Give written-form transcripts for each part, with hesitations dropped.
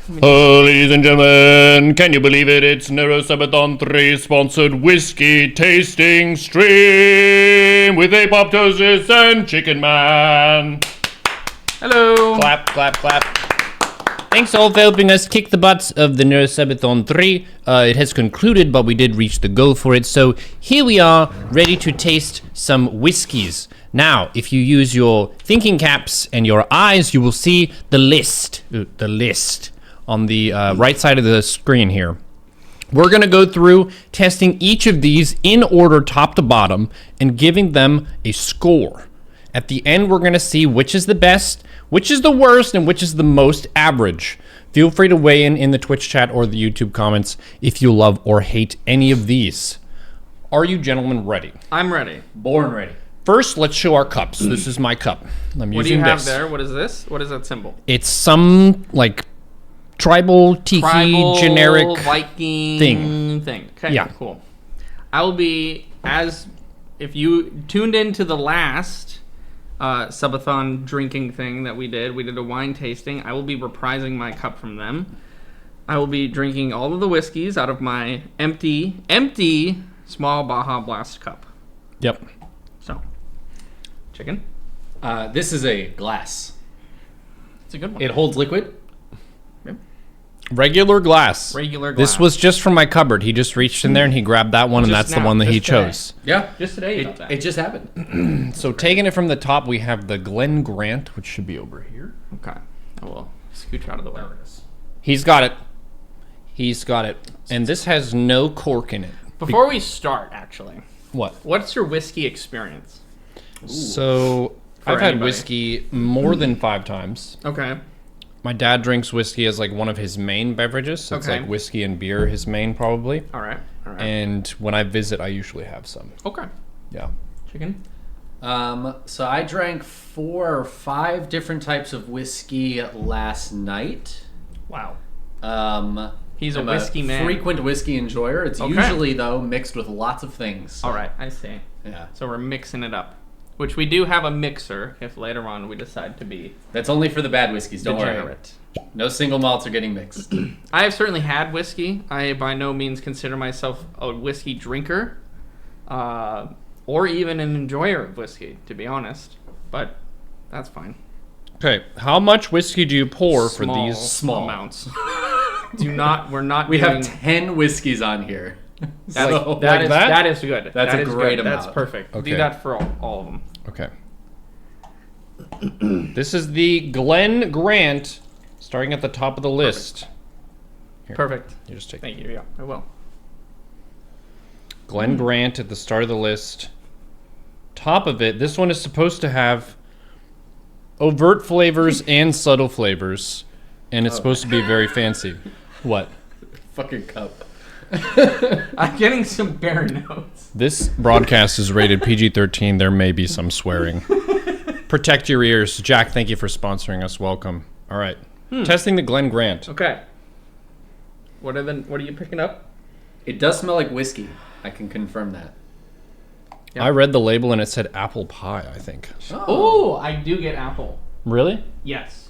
Ladies and gentlemen, can you believe it? It's Neuro 3 sponsored whiskey tasting stream with Apoptosis and Chicken Man. Hello. Clap, clap, clap. Thanks all for helping us kick the butts of the Neuro 3. It has concluded, but we did reach the goal for it. So here we are, ready to taste some whiskeys. Now, if you use your thinking caps and your eyes, you will see the list on the right side of the screen here. We're going to go through testing each of these in order top to bottom and giving them a score. At the end, we're going to see which is the best, which is the worst, and which is the most average. Feel free to weigh in the Twitch chat or the YouTube comments if you love or hate any of these. Are you gentlemen ready? I'm ready. Born ready. First, let's show our cups. This is my cup. I'm What do using you have this. there? What is this? What is that symbol? It's some like tribal, tiki, generic Viking thing. Okay, Yeah. cool. I will be, as if you tuned into the last subathon drinking thing that we did a wine tasting. I will be reprising my cup from them. I will be drinking all of the whiskeys out of my empty small Baja Blast cup. Yep. So, chicken. This is a glass. It's a good one. It holds liquid. Regular glass. Regular glass. This was just from my cupboard. He just reached in there and he grabbed that one, and Just that's the now, one that he just today. chose. Yeah. Just today you got that. It just happened. So taking it from the top, we have the Glen Grant, which should be over here. Okay. I will scooch out of the way. He's got it. He's got it. And this has no cork in it. Before we start, actually, What? what's your whiskey experience? So For I've had anybody. whiskey more than 5 times. Okay. My dad drinks whiskey as like one of his main beverages. So it's Okay. like whiskey and beer, his main probably. All right. And when I visit, I usually have some. Okay. Yeah. Chicken. So I drank 4 or 5 different types of whiskey last night. Wow. He's a I'm whiskey man. Frequent whiskey enjoyer. It's Okay. usually though mixed with lots of things. All right. I see. Yeah. So we're mixing it up, which we do have a mixer if later on we decide to be That's only for the bad whiskeys. Don't worry. degenerate. No single malts are getting mixed. I have certainly had whiskey. I by no means consider myself a whiskey drinker, or even an enjoyer of whiskey, to be honest. But that's fine. Okay. How much whiskey do you pour for these? Small. amounts. We're not. We doing, have 10 whiskeys on here. That's, So, that like is that? that is good. That's That a is great good. That's amount. perfect. Okay. Do that for all of them. Okay. This is the Glen Grant, starting at the top of the list. Here, Perfect. You just take Thank you. Yeah, I will. Glen Grant at the start of the list. Top of it, this one is supposed to have overt flavors and subtle flavors, and it's supposed to be very fancy. What? Fucking cup. I'm getting some berry notes. This broadcast is rated PG-13. There may be some swearing. Protect your ears. Jack, thank you for sponsoring us. Welcome. All right. Testing the Glen Grant. Okay. What are you picking up? It does smell like whiskey. I can confirm that. Yeah. I read the label and it said apple pie, I think. Oh, I do get apple. Really? Yes.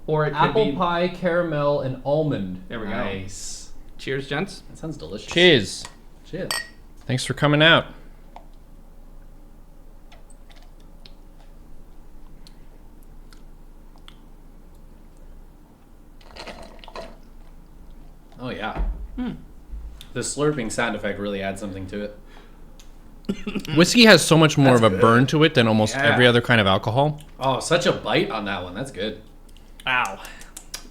Or it could Apple be. pie, caramel, and almond. There we go. Nice. Cheers, gents. That sounds delicious. Cheers. Cheers. Thanks for coming out. Oh yeah. The slurping sound effect really adds something to it. Whiskey has so much more of a burn to it than almost Yeah. every other kind of alcohol. Oh, such a bite on that one. That's good. Ow.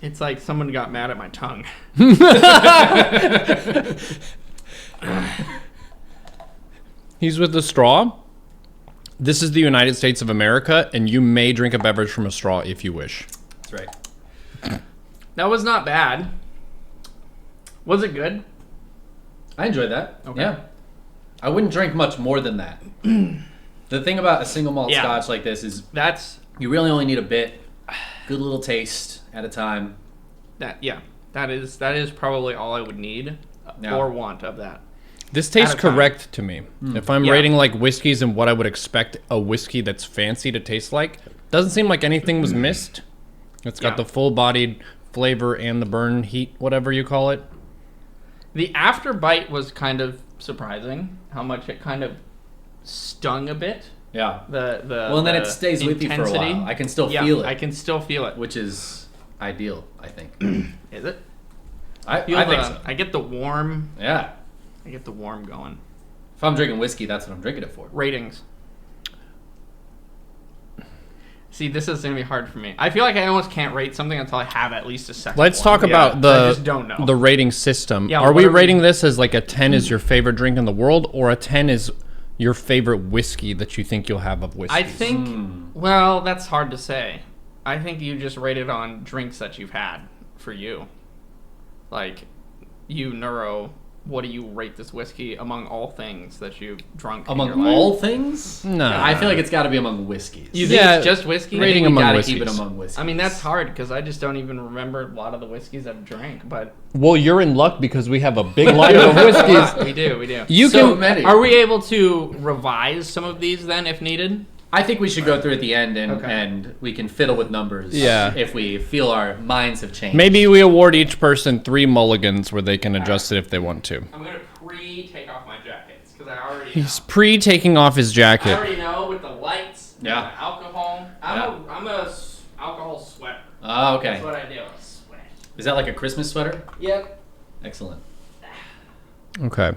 It's like someone got mad at my tongue. He's with the straw. This is the United States of America, and you may drink a beverage from a straw if you wish. That's right. That was not bad. Was it good? I enjoyed that. Okay. Yeah. I wouldn't drink much more than that. The thing about a single malt Yeah. scotch like this is That's you really only need a bit. Good little taste at a time. that. Yeah. That is probably all I would need Yeah. or want of that. This tastes At a time. correct to me. If I'm Yeah. rating like whiskeys and what I would expect a whiskey that's fancy to taste like, doesn't seem like anything was missed. It's got Yeah. the full-bodied, flavor and the burn heat, whatever you call it. The after bite was kind of surprising. How much it kind of stung a bit. Yeah. Well, and then it stays with you for a while. I can still feel it. I can still feel it, which is ideal, I think. Is it? I think so. I get the warm. Yeah. I get the warm going. If I'm drinking whiskey, that's what I'm drinking it for. Ratings. See, this is going to be hard for me. I feel like I almost can't rate something until I have at least a second. Let's talk about I just don't know. the rating system. Yeah, Are we rating this as like a 10 is your favorite drink in the world, or a 10 is your favorite whiskey that you think you'll have of whiskey? I think, well, that's hard to say. I think you just rate it on drinks that you've had for you. Like, you, Neuro, what do you rate this whiskey among all things that you've drunk in your Among life? all things? No. I feel like it's got to be among whiskeys. You think it's just whiskey? Rating I think we among gotta whiskeys. keep it among whiskeys. I mean, that's hard because I just don't even remember a lot of the whiskeys I've drank, but... Well, you're in luck because we have a big line of whiskeys. We do. You So can. many. Are we able to revise some of these then, if needed? I think we should go through at the end Okay. and we can fiddle with numbers. Yeah. If we feel our minds have changed. Maybe we award each person 3 mulligans where they can adjust it if they want to. I'm going to take off my jackets because I already He's pre-taking off his I jacket. already know with the lights, Yeah. the alcohol. I'm a alcohol sweater. Oh, okay. That's what I do. I sweat. Is that like a Christmas sweater? Yep. Excellent. Okay.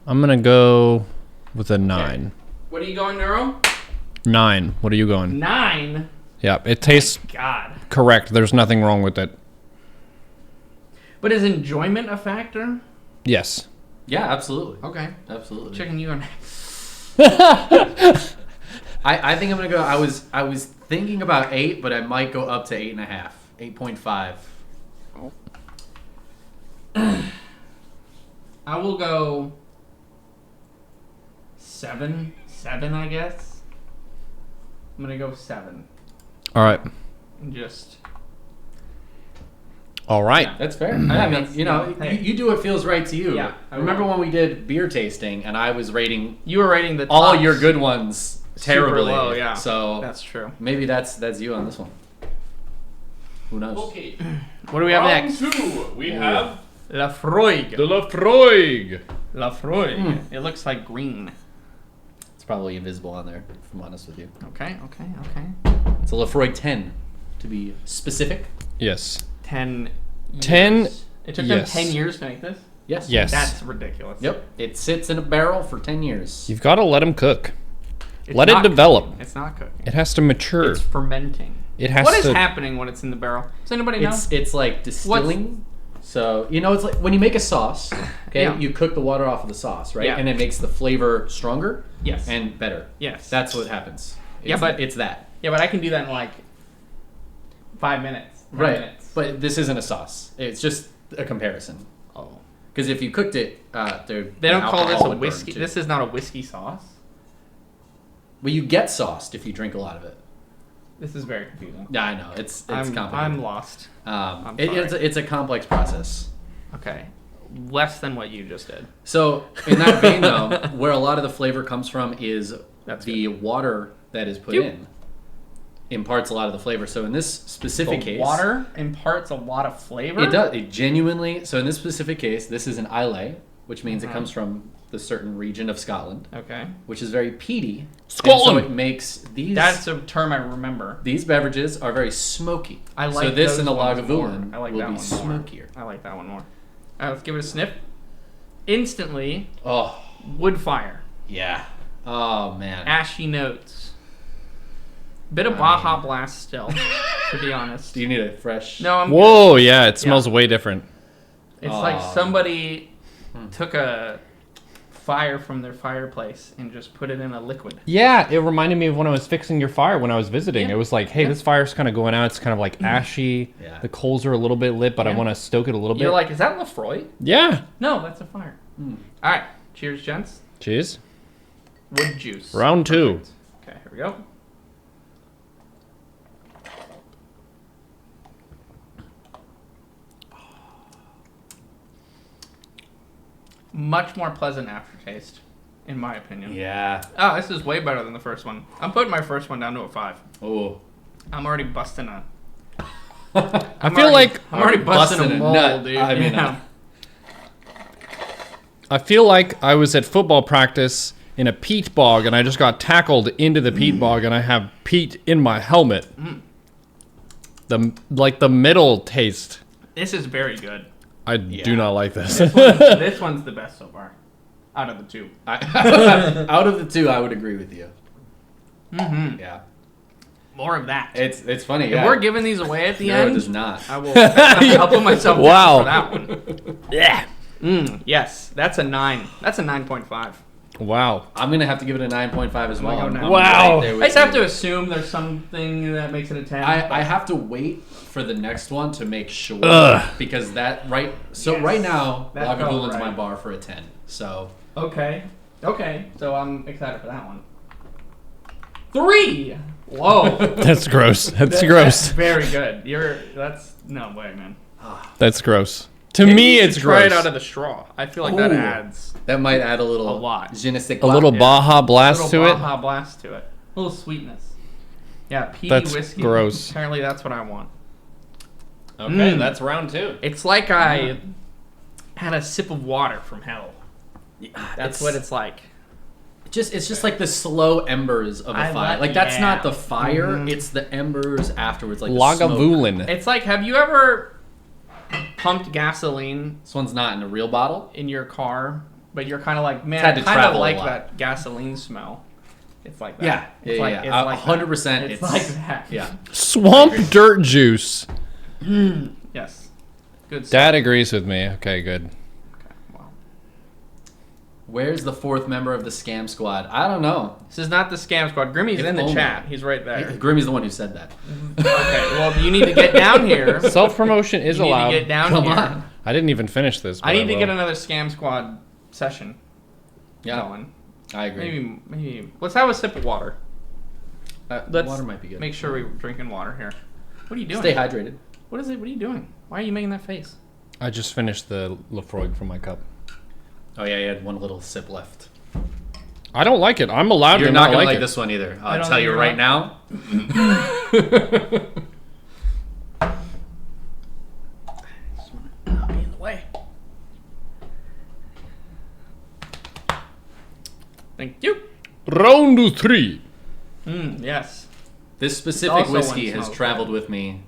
I'm gonna go with a 9. What are you going, Neuro? 9. What are you going? 9. Yeah, it tastes God. correct. There's nothing wrong with it. But is enjoyment a factor? Yes. Yeah, absolutely. Okay. Absolutely. Checking you on. I think I'm gonna go. I was thinking about 8, but I might go up to 8.5, 8.5. I will go 7. 7, I guess. I'm gonna go 7. All right. And just. All right. That's fair. I that's- mean, you know, hey. you do what feels right to you. Yeah, I Remember will. when we did beer tasting and I was rating You were rating the all tops. your good ones terribly? low, yeah. So That's true. maybe that's you on this one. Who knows? Okay. What do we have next? 2. We have Lafroig. the Lafroig. Lafroig. It looks like green. It's probably invisible on there, if I'm honest with you. Okay. It's a Lafroy 10, to be specific. Yes. 10 years. 10 It took yes. them 10 years to make this? Yes. Yes. That's ridiculous. Yep. It sits in a barrel for 10 years. You've got to let them cook. It's Let it not develop. cooking. It's not cooking. It has to mature. It's fermenting. It has What is to. happening when it's in the barrel? Does anybody know? It's like distilling. So, you know, it's like when you make a sauce, okay, Yeah. you cook the water off of the sauce, right? Yeah. And it makes the flavor stronger Yes. and better. Yes. That's what happens. Yeah, It's- but- it's that. Yeah, but I can do that in like 5 minutes. 10 Right. minutes. But this isn't a sauce. It's just a comparison. Oh. Because if you cooked it, They don't call this a whiskey. This is not a whiskey sauce. Well, you get sauced if you drink a lot of it. This is very confusing. Yeah, I know. It's I'm complicated. lost. I'm sorry. it's a complex process. Okay. Less than what you just did. So in that vein, though, where a lot of the flavor comes from is That's the water that is put Yep. in imparts a lot of the flavor. So in this specific case, Water imparts a lot of flavor. it does. It genuinely. So in this specific case, this is an Islay, which means Uh-huh. it comes from the certain region of Scotland, Okay. which is very peaty. Scotland! And so it makes these. That's a term I remember. These beverages are very smoky. I like so this those and the ones Lagavulin more. I like will that be one more. smokier. I like that one more. All right, let's give it a sniff. Instantly, Oh wood fire, yeah. Oh man. ashy notes, bit of Baja Blast still, to be honest. Do you need a fresh? No, I'm. Whoa, yeah, it smells way different. It's like Oh. somebody took a fire from their fireplace and just put it in a liquid. Yeah, it reminded me of when I was fixing your fire when I was visiting. Yeah. It was like, hey, Yeah. this fire's kind of going out. It's kind of like ashy. Yeah. The coals are a little bit lit, but I Yeah. want to stoke it a little bit. You're like, is that Lafroy? yeah. No, that's a fire. All right, cheers, gents. Cheers. Wood juice. Round 2. Okay, here we go. Much more pleasant aftertaste, in my opinion. Yeah. Oh, this is way better than the first one. I'm putting my first one down to a 5. Oh. I'm already busting a I feel like I'm already busting busting a a mold, nut. dude. I mean, yeah. I feel like I was at football practice in a peat bog, and I just got tackled into the peat bog, and I have peat in my helmet. The middle taste. This is very good. I do not like this. This one's the best so far, out of the two. Out of the two, I would agree with you. Mm-hmm. Yeah. More of that. It's funny. If Yeah. we're giving these away at the No, it end, does not. I will. I'll put myself Wow. down for that one. Yeah. Yes, that's a 9. That's a 9.5. Wow. I'm gonna have to give it a 9.5 as well. gonna go I'm now. Wow. right there with I just have you. to assume there's something that makes it a 10. I have to wait for the next one to make sure because that right. So Yes. right now, That felt Lagavulin's my right. bar for a 10. So Okay. So I'm excited for that one. 3. Whoa. That's gross. That's That's gross. very good. That's no way, man. That's gross. To Maybe me, you should it's try gross. it out of the straw. I feel like that Ooh. adds that might add a little A lot. Je ne sais A quoi. little Yeah. Baja a Blast little to it. Baja blast to it. A little sweetness. Yeah, peaty That's whiskey. gross. Apparently, that's what I want. Okay, that's round 2. It's like I had a sip of water from hell. That's what it's like. It's just like the slow embers of a I fire. like- Like that's yeah. not the fire. Mhm. It's the embers afterwards. Like the smoke. Lagavulin. It's like, have you ever pumped gasoline This one's not in a real bottle. in your car, but you're kind of like, man, had I to kind of travel a like lot. that gasoline smell. It's like that. Yeah, It's yeah, like, yeah. It's like 100%. That. It's like that. Yeah. Swamp dirt juice. Yes. Good stuff. Dad agrees with me. Okay, good. Okay, wow. Where's the fourth member of the scam squad? I don't know. This is not the scam squad. Grimmy's If in the only. chat. He's right there. Grimmy's the one who said that. Okay, well, you need to get down here. Self promotion is You need allowed. to get down Come here. on. I didn't even finish this. I but need to will. get another scam squad session Yeah, going. I agree. Maybe. Let's have a sip of water. Let's Water might be good. Make sure we're drinking water here. What are you doing? Stay hydrated. What is it? What are you doing? Why are you making that face? I just finished the Lefroy from my cup. Oh yeah, you had one little sip left. I don't like it. I'm allowed You're to not not gonna like like it. this one either. I I'll don't tell think you you're right not. now. Not be in the way. Thank you. Round 3. Yes. This specific also whiskey one has smoke. traveled with me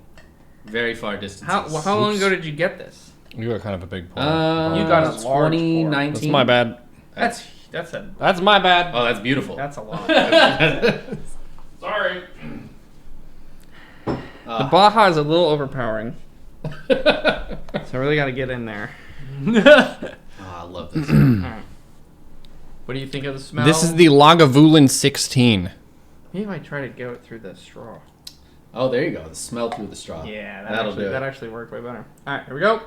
very far distances. How long ago did you get this? You got kind of a big pour. You got a large pour. 2019. That's my bad. That's That's my bad. Oh, that's beautiful. a lot. Sorry. The Baja is a little overpowering, so I really got to get in there. Oh, I love this. Alright. What do you think of the smell? This is the Lagavulin 16. Maybe if I try to go it through the straw. Oh, there you go. The smell through the straw. Yeah, that'll do it. that actually worked way better. All right, here we go.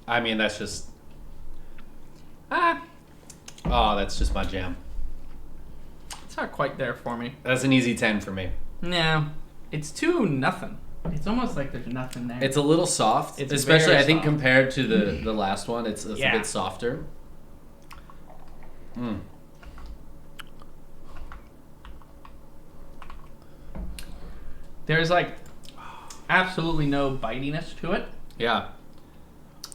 I mean, that's just. Oh, that's just my jam. It's not quite there for me. That's an easy 10 for me. No, it's too nothing. It's almost like there's nothing there. It's a little soft, It's especially very I think soft. compared to the last one. It's a Yeah. bit softer. Mm. There's like absolutely no bitiness to it, Yeah,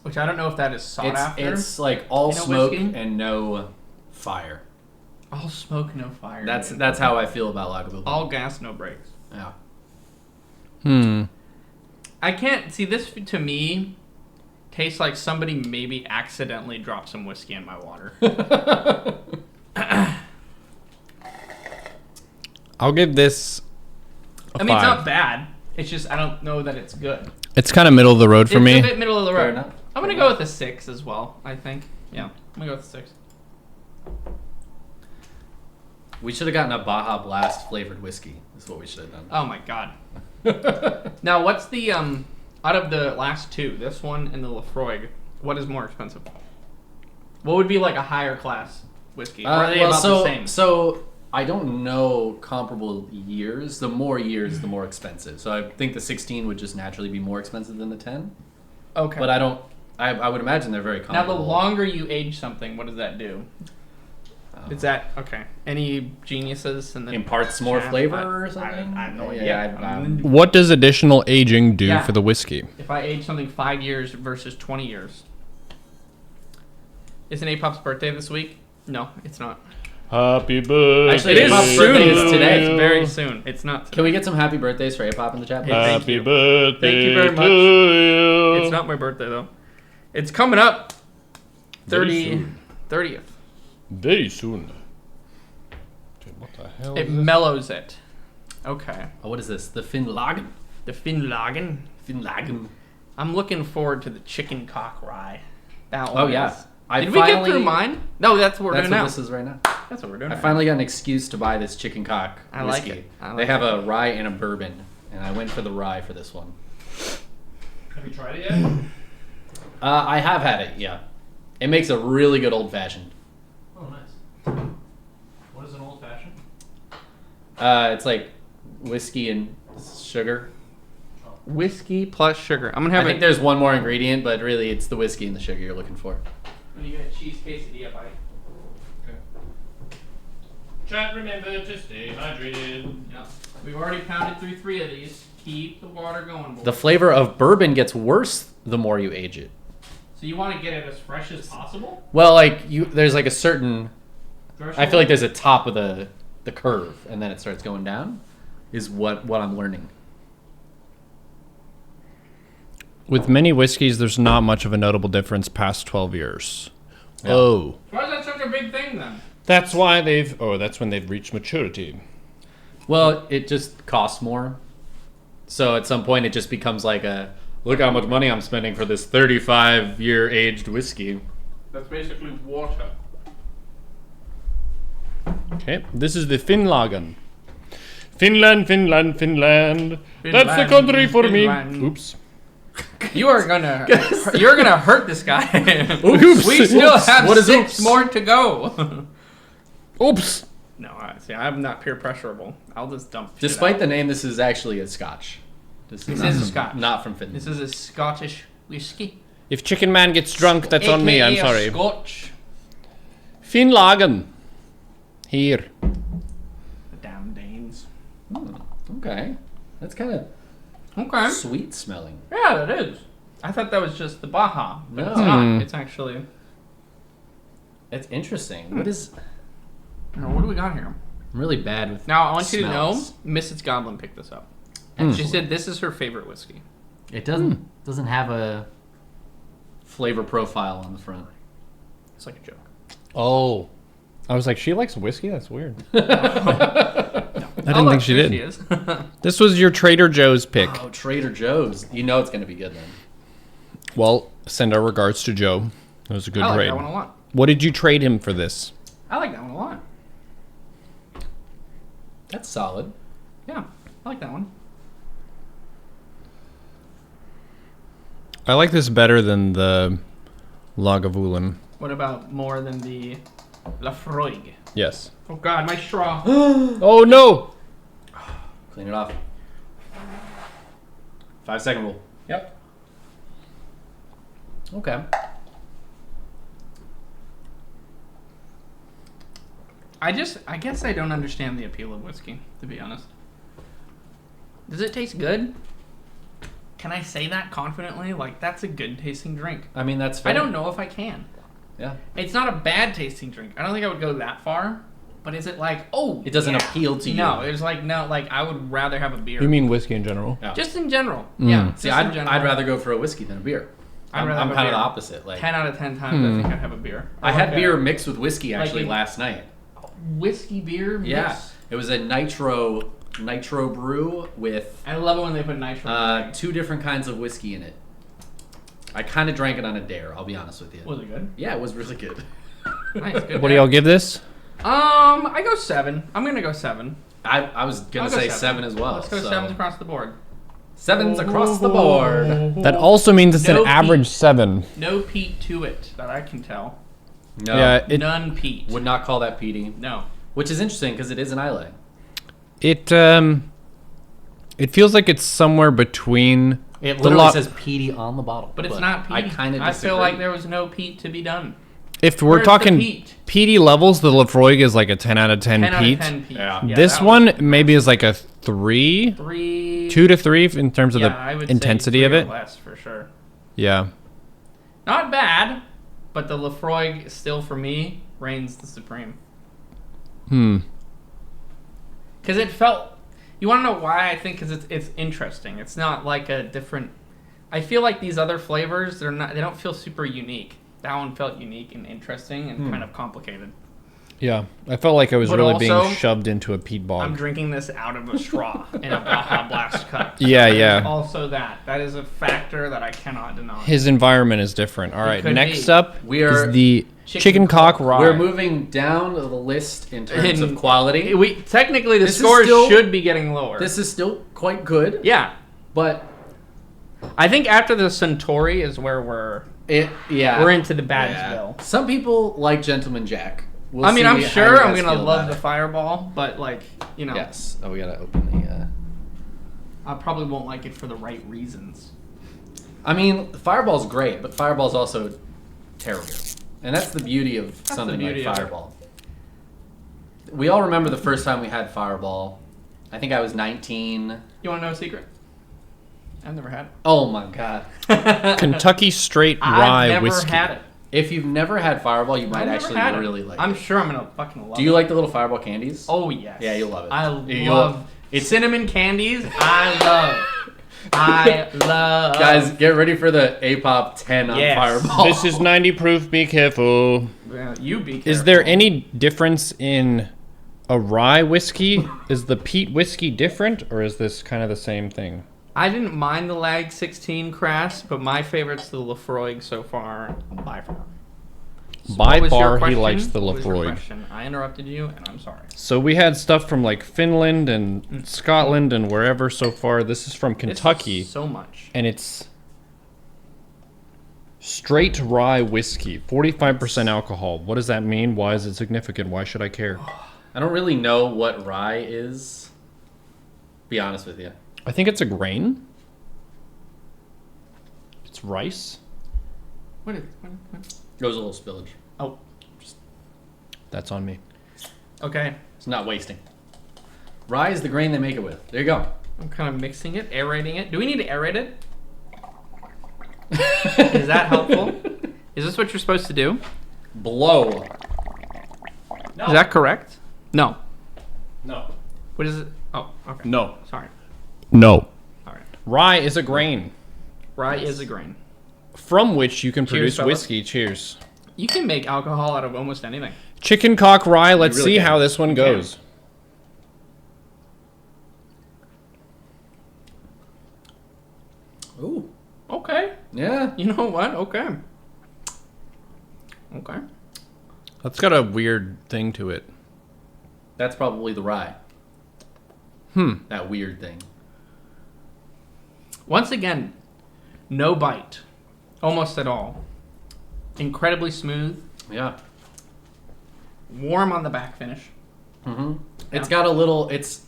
which I don't know if that is sought after. it's like all in a smoke whiskey? and no fire. all smoke, no fire. That's dude. that's how I feel about Lagavulin. all gas, no brakes. Yeah. I can't see this to me. Tastes like somebody maybe accidentally dropped some whiskey in my water. I'll give this a I mean, it's 5. not bad. It's just I don't know that it's good. It's kind of middle of the road for It's me. a bit middle of the Fair road. enough. I'm gonna go with a 6 as well. I think. Yeah, I'm gonna go with a 6. We should have gotten a Baja Blast flavored whiskey. That's what we should have done. Oh my god. Now, what's the out of the last two, this one and the Lefroy, what is more expensive? What would be like a higher class whiskey? Or are they about the same? So I don't know comparable years. The more years, the more expensive. So I think the 16 would just naturally be more expensive than the 10. Okay. But I don't. I would imagine they're very now, comparable. the longer you age something, what does that do? Is that okay? Any geniuses in the Imparts more chat? flavor or something? I have no idea. Yeah, What does additional aging do Yeah. for the whiskey? If I age something 5 years versus 20 years. Isn't Apop's birthday this week? No, it's not. Happy birthday. Actually, It is Apop's soon. birthday is today. It's very soon. It's not today. Can we get some happy birthdays for Apop in the chat, please? Thank Happy you. birthday Thank you very much. to you. It's not my birthday, though. It's coming up. Very soon. 30th. Very soon. Dude, what the hell It is this? mellows it. Okay. Oh, what is this? The Finlagen. The Finlagen. Finlagen. I'm looking forward to the chicken cock rye. That one. Oh, yeah. is- Did we get through mine? No, that's what we're That's doing what now. this is right now. That's what we're doing. I right finally got an excuse to buy this chicken cock I like whiskey. it. I like They have a rye and a bourbon, and I went for the rye for this one. Have you tried it yet? I have had it, yeah. It makes a really good old fashioned. Oh, nice. What is an old fashioned? It's like whiskey and sugar. now. Whiskey plus sugar. I'm gonna I have think it. there's one more ingredient, but really it's the whiskey and the sugar you're looking for. When you get a cheese quesadilla bite. Chat, remember to stay hydrated. Yeah. We've already pounded through 3 of these. Keep the water going, boys. The flavor of bourbon gets worse the more you age it. So you want to get it as fresh as possible? Well, like there's like a certain. I feel like Threshold? there's a top of the curve, and then it starts going down. Is what I'm learning. With many whiskeys, there's not much of a notable difference past 12 years. Yeah. Oh. Why is that such a big thing then? That's why that's when they've reached maturity. Well, it just costs more. So at some point, it just becomes like a look how much money I'm spending for this 35-year aged whiskey. That's basically water. Okay, this is the Finlagen. Finland, Finland, Finland. That's the Finland, country for Finland. me. Oops. You are gonna you're gonna hurt this guy. Oops. We still have What is 6 oops? more to go. Oops. No, see, I'm not peer pressurable. I'll just dump. shit Despite out. the name, this is actually a Scotch. This This not is a from- Scotch. Not from Finland. This is a Scottish whiskey. If Chicken Man gets drunk, that's on me. I'm AKA a sorry. Scotch. Finlagen. Here. The damn Danes. Okay. That's kind of Okay. sweet smelling. Yeah, that is. I thought that was just the Baja, but it's No. not. It's actually. It's interesting. What is? Now, what do we got here? I'm really bad with. Now, I want you to know, smells. Mrs. Goblin picked this up. Mm. She said this is her favorite whiskey. It doesn't have a flavor profile on the front. It's like a joke. Oh. I was like, she likes whiskey? That's weird. I I didn't think she did. She is. This was your Trader Joe's pick. Oh, Trader Joe's. You know it's going to be good then. Well, send our regards to Joe. It was a good I like trade. that one a lot. What did you trade him for this? I like that one a lot. That's solid. Yeah, I like that one. I like this better than the Lagavulin. What about more than the Lafroig? Yes. Oh God, my straw. Oh no! Clean it off. 5-second rule. Yep. Okay. I guess I don't understand the appeal of whiskey, to be honest. Does it taste good? Can I say that confidently? Like, that's a good tasting drink. I mean, that's fair. I don't know if I can. Yeah. It's not a bad tasting drink. I don't think I would go that far. But is it like, oh, It doesn't yeah. appeal to you. No, it's like, no, like, I would rather have a beer. You mean whiskey in general? Yeah. Just in general. Mm. Yeah. See, just in I'd general. rather go for a whiskey than a beer. I'd rather I'm have a kind of the beer. opposite. Like 10 out of 10 times I think I'd have a beer. I want had a beer mixed with whiskey Like actually in- last night. Whiskey beer mix. Yeah, it was a nitro brew with I love it when they put nitro in it. 2 different kinds of whiskey in it. I kind of drank it on a dare. I'll be honest with you. Was it good? Yeah, it was really good. Nice, good. What do y'all give this? I go 7. I'm gonna go 7. I was gonna I'll go say 7 as well. Let's go so. 7s across the board. 7s across the board. That also means it's No an average peat. 7. No peat to it that I can tell. No, Yeah, it None peat. would not call that peaty. No. Which is interesting because it is an Islay. it feels like it's somewhere between. It the literally lo- says peaty on the bottle. But it's not peat. I kind of I feel like there was no peat to be done. If we're Where's the talking peat? peaty levels, the Lafroig is like a 10 out of 10, 10 peat. out of 10 peat. Yeah. This that one was maybe is like a 3, 3, 2 to 3 in terms of I the would intensity say of 3 or it. less for sure. Yeah. Not bad, but the Lafroig still for me reigns the supreme. Because it felt. You want to know why? I think because it's interesting. It's not like a different. I feel like these other flavors, they don't feel super unique. That one felt unique and interesting and kind of complicated. Yeah. I felt like I was But really also, being shoved into a peat bog. I'm drinking this out of a straw in a Baja Blast cup. Yeah, There's yeah. Also that is a factor that I cannot deny. His environment is different. All right. could Next be. up We are is the chicken cock rye. We're moving down the list in terms of quality. We technically the This is scores still- should be getting lower. This is still quite good, yeah. but I think after the Centauri is where we're into the Badsville. Some people like Gentleman Jack. We'll I mean, see I'm how sure you I'm guys gonna feel love about the it. Fireball, but like, you know, Yes. Oh, we gotta open the. I probably won't like it for the right reasons. I mean, Fireball's great, but Fireball's also terrible, and that's the beauty of something beauty like of it. Fireball. We all remember the first time we had Fireball. I think I was 19. You want to know a secret? I've never had it. Oh my god! Kentucky straight rye I've never whiskey. had it. If you've never had Fireball, you might I've never actually had it. really like I'm it. sure I'm gonna fucking love it. Do you like the little Fireball candies? Oh yes. Yeah, you'll love it. I You'll- love cinnamon candies. I love. Guys, get ready for the A-Pop 10 on Yes. Fireball. This is 90 proof. Be careful. Well, you be careful. Is there any difference in a rye whiskey? Is the peat whiskey different, or is this kind of the same thing? I didn't mind the Lag 16 Crass, but my favorite's the Lafroig so far by far. So By what was your far, he question? likes the What was your Lafroig. question? I interrupted you, and I'm sorry. So we had stuff from like Finland and Scotland and wherever so far. This is from This is Kentucky, so much. and it's straight rye whiskey, 45% alcohol. What does that mean? Why is it significant? Why should I care? I don't really know what rye is. Be honest with you. I think it's a grain. It's rice. What? There was a little spillage. Oh, That's on me. okay. It's not wasting. Rye is the grain they make it with. There you go. I'm kind of mixing it, aerating it. Do we need to aerate it? Is that helpful? Is this what you're supposed to do? Blow. Is that correct? No. No. What is it? Oh, okay. No. Sorry. No. All right. Rye is a grain Rye is a grain. from which you can produce fellas. whiskey. Cheers. You can make alcohol out of almost anything. Chicken cock rye. Let's really see can. how this one goes. Ooh. Okay. Yeah. You know what? Okay. Okay. That's got a weird thing to it. That's probably the rye. Hmm. That weird thing. Once again, no bite. Almost at all. Incredibly smooth. Yeah. Warm on the back finish. Mm-hmm. It's got a little. It's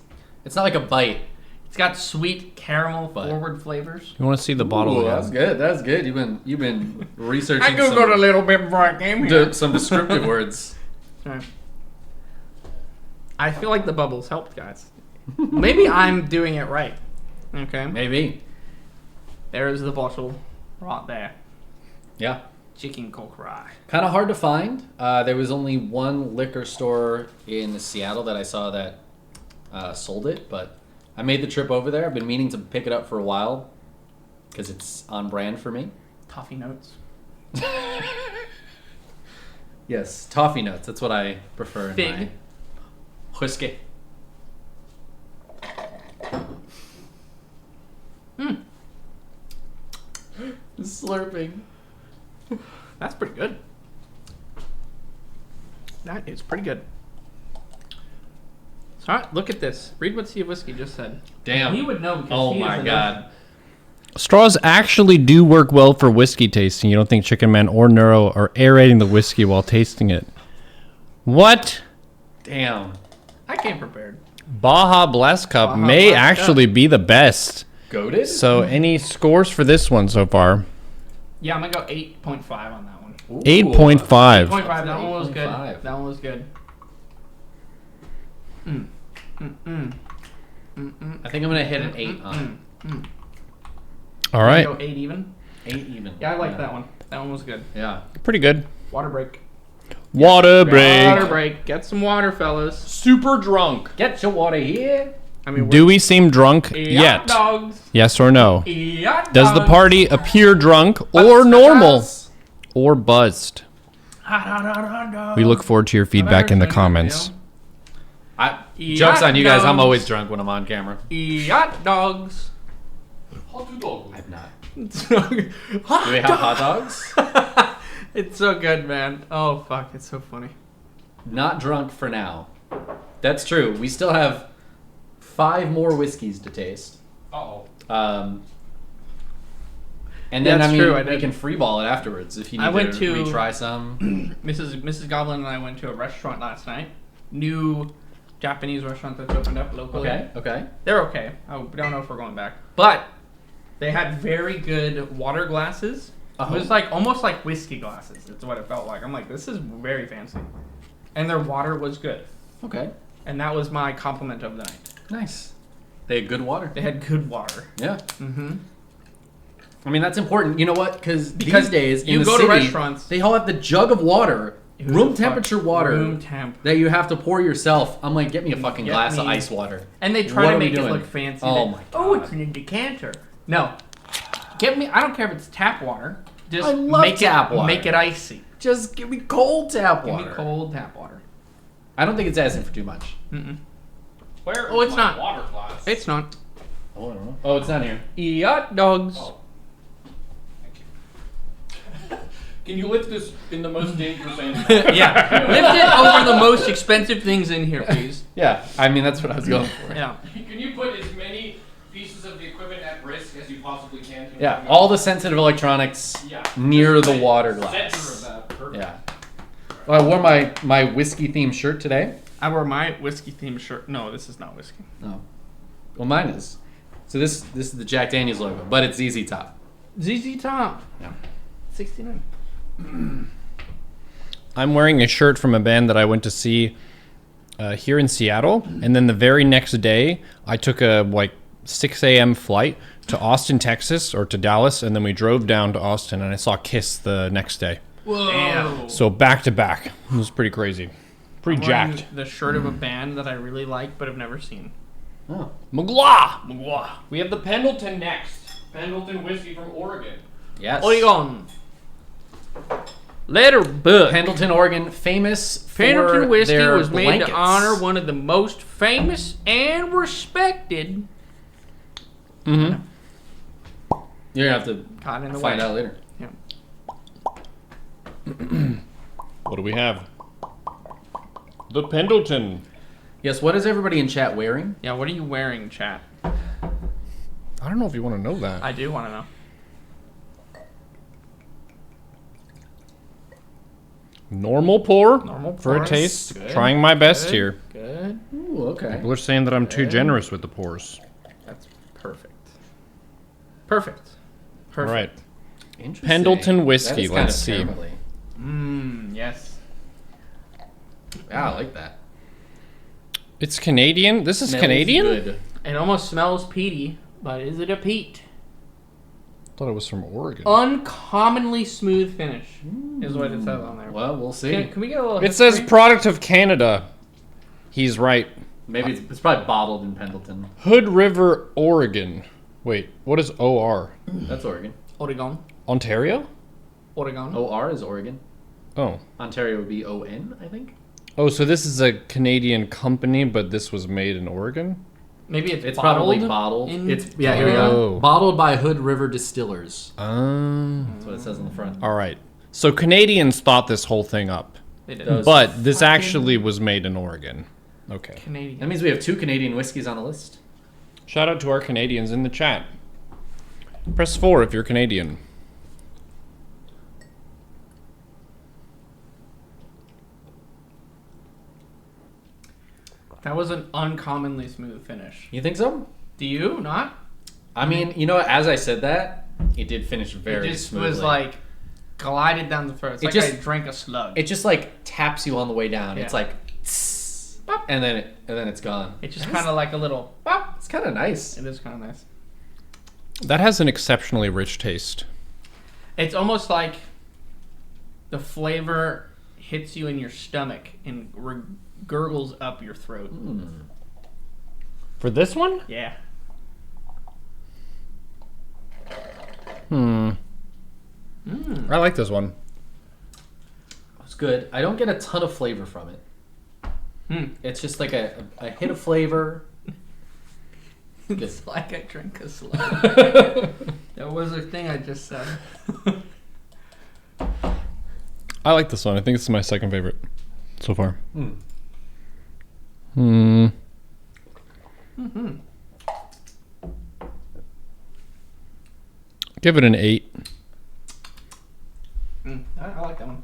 not like a bite. It's got sweet caramel But- forward flavors. You want to see the bottle? Ooh, again? that's good. That's good. You've been researching. I googled a little bit before I came here. some descriptive words. Sorry. I feel like the bubbles helped, guys. Maybe I'm doing it right. Okay. Maybe. There's the bottle right there. Yeah. Chicken cock rye. Kind of hard to find. There was only one liquor store in Seattle that I saw that sold it, but I made the trip over there. I've been meaning to pick it up for a while because it's on brand for me. Toffee notes. Yes, toffee notes. That's what I prefer in Fig. my whiskey. Slurping. That's pretty good. That is pretty good. So, all right, look at this. Read what Sea of Whiskey just said. Damn. He would know because Oh he is my an god. Straws actually do work well for whiskey tasting. You don't think Chicken Man or Neuro are aerating the whiskey while tasting it? What? Damn. I came prepared. Baja Blast Cup Baja may Blast actually be the best. Goated? So, any scores for this one so far? Yeah, I'm gonna go 8.5 on that one. Ooh, 8.5. 0.5. That one was good. 8.5. That one was good. I think I'm gonna hit an 8 on it. All right. Go 8 even. 8 even. Yeah, I like that one. That one was good. Yeah. Pretty good. Water break. Water break. Water break. Get some water, fellas. Super drunk. Get your water here. I mean, Do we seem drunk yacht yet? dogs. Yes or no? Yacht Does the dogs. party appear drunk or normal or buzzed? We look forward to your feedback in the comments. Joke's on you guys. I'm dogs. always drunk when I'm on camera. Yacht dogs. I'm not. Do we have hot dogs? It's so good, man. Oh, fuck. It's so funny. Not drunk for now. That's true. We still have 5 more whiskeys to taste. Uh-oh. And then, That's I mean, true, I we did. can freeball it afterwards if you need I went to to- retry some. Mrs. Goblin and I went to a restaurant last night. New Japanese restaurant that's opened up locally. Okay. They're okay. I don't know if we're going back. But they had very good water glasses. Oh. It was like almost like whiskey glasses. It's what it felt like. I'm like, this is very fancy. And their water was good. Okay. And that was my compliment of the night. Nice. They had good water. They had good water. Yeah. Mm-hmm. I mean, that's important. You know what? Because Because these days, in you the go to city, restaurants- they all have the jug of water, Who room the fuck- temperature water, Room temp. that you have to pour yourself. I'm like, get me a fucking Get glass of me- ice water. And they try What to are we make it doing? look fancy. Oh They- my Oh, God. it's in a decanter. No. Get me. I don't care if it's tap water. Just I love make tap water. Make it icy. Just give me cold tap Give water. me cold tap water. I don't think it's asking for too much. Mm-mm. Where Oh, is it's my not. water glass? It's not. Oh, I don't know. Oh, it's not here. Yacht dogs. Oh. Can you lift this in the most dangerous animal? Yeah. Lift it over the most expensive things in here, please. Yeah, I mean, that's what I was going for. Yeah. Can you put as many pieces of the equipment at risk as you possibly can? Yeah, all the sensitive electronics Yeah. near the water Center glass. of that. Perfect. Yeah. Well, I wore my whiskey themed shirt today. I wore my whiskey themed shirt. No, this is not whiskey. No. Well, mine is. So this is the Jack Daniels logo, but it's ZZ Top. ZZ Top. Yeah. 69. I'm wearing a shirt from a band that I went to see here in Seattle, and then the very next day, I took a 6 a.m. flight to Austin, Texas, or to Dallas, and then we drove down to Austin, and I saw Kiss the next day. Whoa. Damn. So back to back, it was pretty crazy, pretty I'm wearing jacked. the shirt of a band that I really like but have never seen. Oh. Mugla. We have the Pendleton next. Pendleton whiskey from Oregon. Yes. Oregon. Letter book. Pendleton, Oregon, famous Pendleton for whiskey their was made blankets. to honor one of the most famous and respected. Mm-hmm. You're gonna have to Caught in the find way. out later. Yeah. What do we have? The Pendleton. Yes. What is everybody in chat wearing? Yeah, what are you wearing, chat? I don't know if you want to know that. I do want to know. Normal pour. Normal for pour. a taste. Good. Trying my best Good. here. Good. Ooh, okay. People are saying that I'm too generous with the pours. That's perfect. Perfect. All Perfect. right. Interesting. Pendleton whiskey, That is kind let's of see. caramelly. Yes. Yeah, I like that. It's Canadian. This is Smells Canadian? Good. It almost smells peaty, but is it a peat? Thought it was from Oregon. Uncommonly smooth finish is what it says on there. Well, we'll see. Can we get a little It says history? product of Canada. He's right. Maybe it's probably bottled in Pendleton. Hood River, Oregon. Wait, what is OR? That's Oregon. Oregon. Ontario? Oregon. OR is Oregon. Oh. Ontario would be ON, I think. Oh, so this is a Canadian company, but this was made in Oregon? Maybe it's It's bottled probably bottled. in- It's here we go. Oh. Bottled by Hood River Distillers. Um. That's what it says on the front. All right. So Canadians thought this whole thing up, They did. Those- but this fucking- actually was made in Oregon. Okay. Canadian. That means we have 2 Canadian whiskeys on the list. Shout out to our Canadians in the chat. Press 4 if you're Canadian. That was an uncommonly smooth finish. You think so? Do you not? I mean, you know what? As I said that, it did finish very It just smoothly. was like glided down the throat. It's It like just- I drank a slug. It just like taps you on the way down. Yeah. It's like, tss, and then it's gone. It's just kind of like a little. Bop. It's kind of nice. It is kind of nice. That has an exceptionally rich taste. It's almost like the flavor hits you in your stomach and gurgles up your throat. For this one? Yeah. I like this one. It's good. I don't get a ton of flavor from it. It's just like a hit of flavor. It's like I drank a slug. That was a thing I just said. I like this one. I think it's my second favorite so far. Give it an 8. I like that one.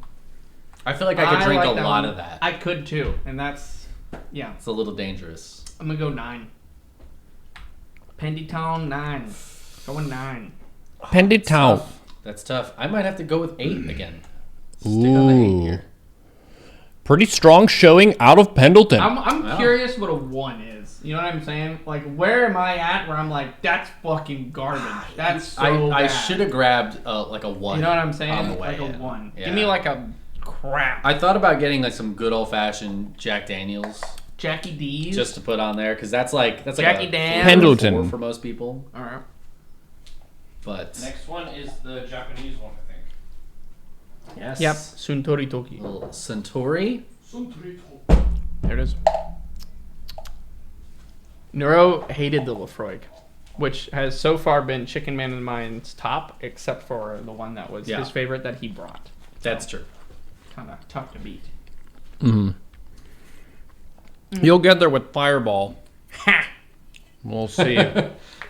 I feel like I could drink like a that lot one. of that. I could too, and that's It's a little dangerous. I'm gonna go 9. Pendleton 9. Going 9. Pendleton. That's tough. I might have to go with 8 again. Stick on the 8 Ooh. here. Pretty strong showing out of Pendleton. I'm Wow. curious what a 1 is. You know what I'm saying? Like, where am I at where I'm like, that's fucking garbage. That's so I bad. should have grabbed like a 1. You know what I'm saying? on the way Like a in. 1. Yeah. Give me like a crap. I thought about getting like some good old fashioned Jack Daniels Jackie D's. just to put on there because that's like Jackie a Dan. 4 Pendleton. for most people. All right. But Next one is the Japanese one, I think. yes, Yep. Suntory Toki. little Centauri. There it is. Neuro hated the Lafroig, which has so far been Chicken Man in Mine's top, except for the one that was Yeah. his favorite that he brought. That's true. Kind of tough to beat. You'll get there with Fireball. Ha! We'll see.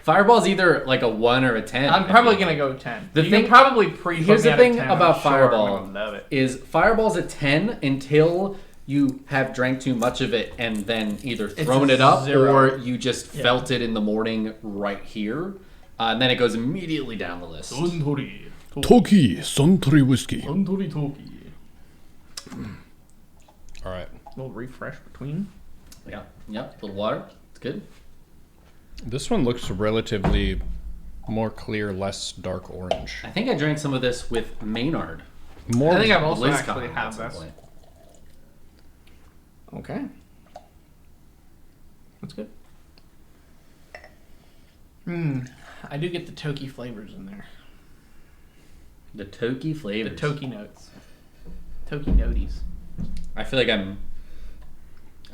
Fireball's either like a 1 or a 10. I'm probably gonna go 10. The You thing- can probably pre. Here's the thing about I'm Fireball gonna love it. is Fireball's a 10 until you have drank too much of it and then either thrown a it up 0. or you just felt it in the morning right here. And then it goes immediately down the list. Suntory. Toki Suntory Whiskey. Suntory Toki. All right. A little refresh between. Yeah, yep. Little water. It's good. This one looks relatively more clear, less dark orange. I think I drank some of this with Maynard. More. I think I've also BlizzCon actually at had some this. point. Okay. That's good. I do get the Toki flavors in there. The Toki The flavors. Toki notes. Toki noties. I feel like I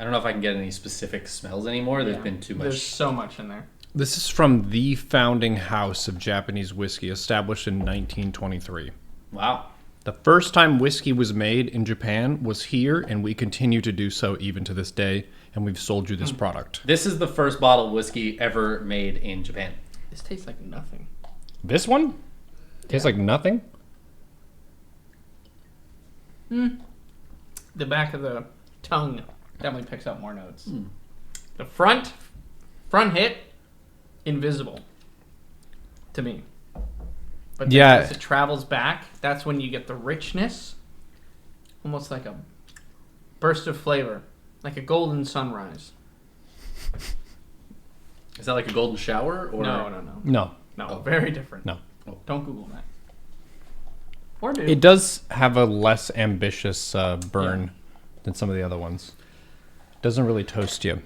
don't know if I can get any specific smells anymore. There's Yeah. been too There's much. so much in there. This is from the founding house of Japanese whiskey, established in 1923. Wow. The first time whiskey was made in Japan was here, and we continue to do so even to this day. And we've sold you this product. This is the first bottle of whiskey ever made in Japan. This tastes like nothing. This one tastes like nothing. The back of the tongue definitely picks up more notes. The front hit, invisible to me. But then Yeah. as it travels back, that's when you get the richness, almost like a burst of flavor, like a golden sunrise. Is that like a golden shower? Or No, No, very different. no. Don't Google that. Or do. It does have a less ambitious burn than some of the other ones. Doesn't really toast you.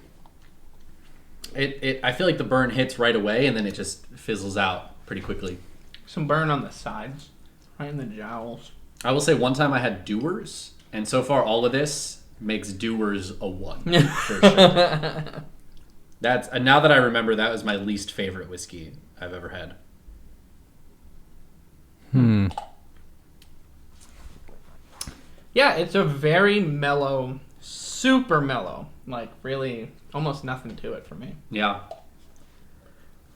I feel like the burn hits right away and then it just fizzles out pretty quickly. Some burn on the sides, right in the jowls. I will say one time I had Doers, and so far all of this makes Doers a 1 for sure. That's now that I remember, that was my least favorite whiskey I've ever had. Yeah, it's a very mellow, super mellow. Like, really, almost nothing to it for me. Yeah.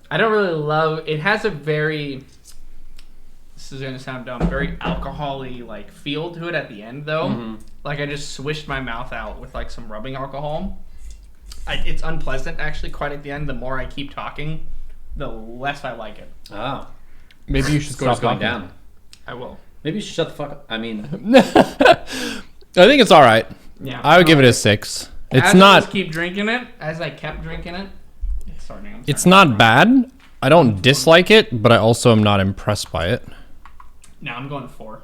I don't really love... It has a very... This is going to sound dumb. Very alcohol-y, like, feel to it at the end, though. Like, I just swished my mouth out with, like, some rubbing alcohol. It's unpleasant, actually, quite at the end. The more I keep talking, the less I like it. Ah. Maybe you should Score's stop going talking. down. I will. Maybe you should shut the fuck up. I mean, I think it's all right. Yeah. I would give it a 6. It's as I not. just keep drinking it, as I kept drinking it, it's starting. It's not bad. I don't dislike it, but I also am not impressed by it. No, I'm going 4.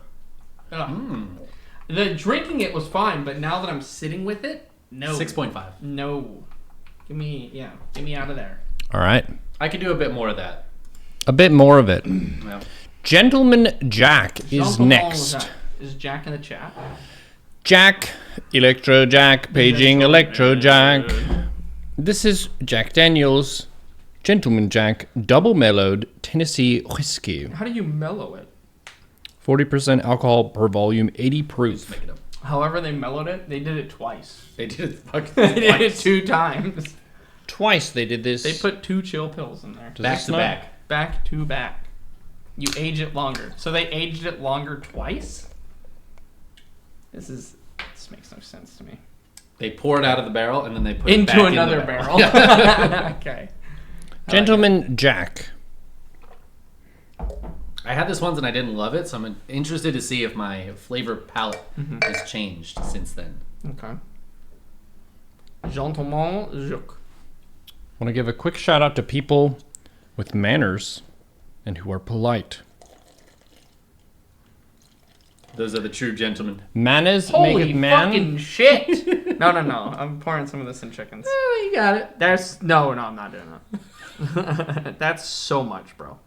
The drinking it was fine, but now that I'm sitting with it, no. 6.5. No. Get me out of there. All right. I could do a bit more of that. A bit more of it. Yeah. Gentleman Jack is Jean-Paul next. Is Jack in the chat? Jack, Electro Jack, paging Electro Jack. This is Jack Daniels, Gentleman Jack, double mellowed Tennessee whiskey. How do you mellow it? 40% alcohol per volume, 80 proof. Make it up. However they mellowed it, they did it twice. They did it fucking They did it twice. 2 times. Twice they did this. They put 2 chill pills in there. Does Back this to not- back. Back to back. You age it longer. So they aged it longer twice? This makes no sense to me. They pour it out of the barrel and then they put it back Into in the another barrel. Okay. Gentleman Jack. I had this once and I didn't love it, so I'm interested to see if my flavor palette has changed since then. Okay. Gentleman Jack. Want to give a quick shout out to people with manners and who are polite. Those are the true gentlemen. Manners Holy make it man. fucking shit! No. I'm pouring some of this in chickens. Oh, you got it. No, I'm not doing that. That's so much, bro.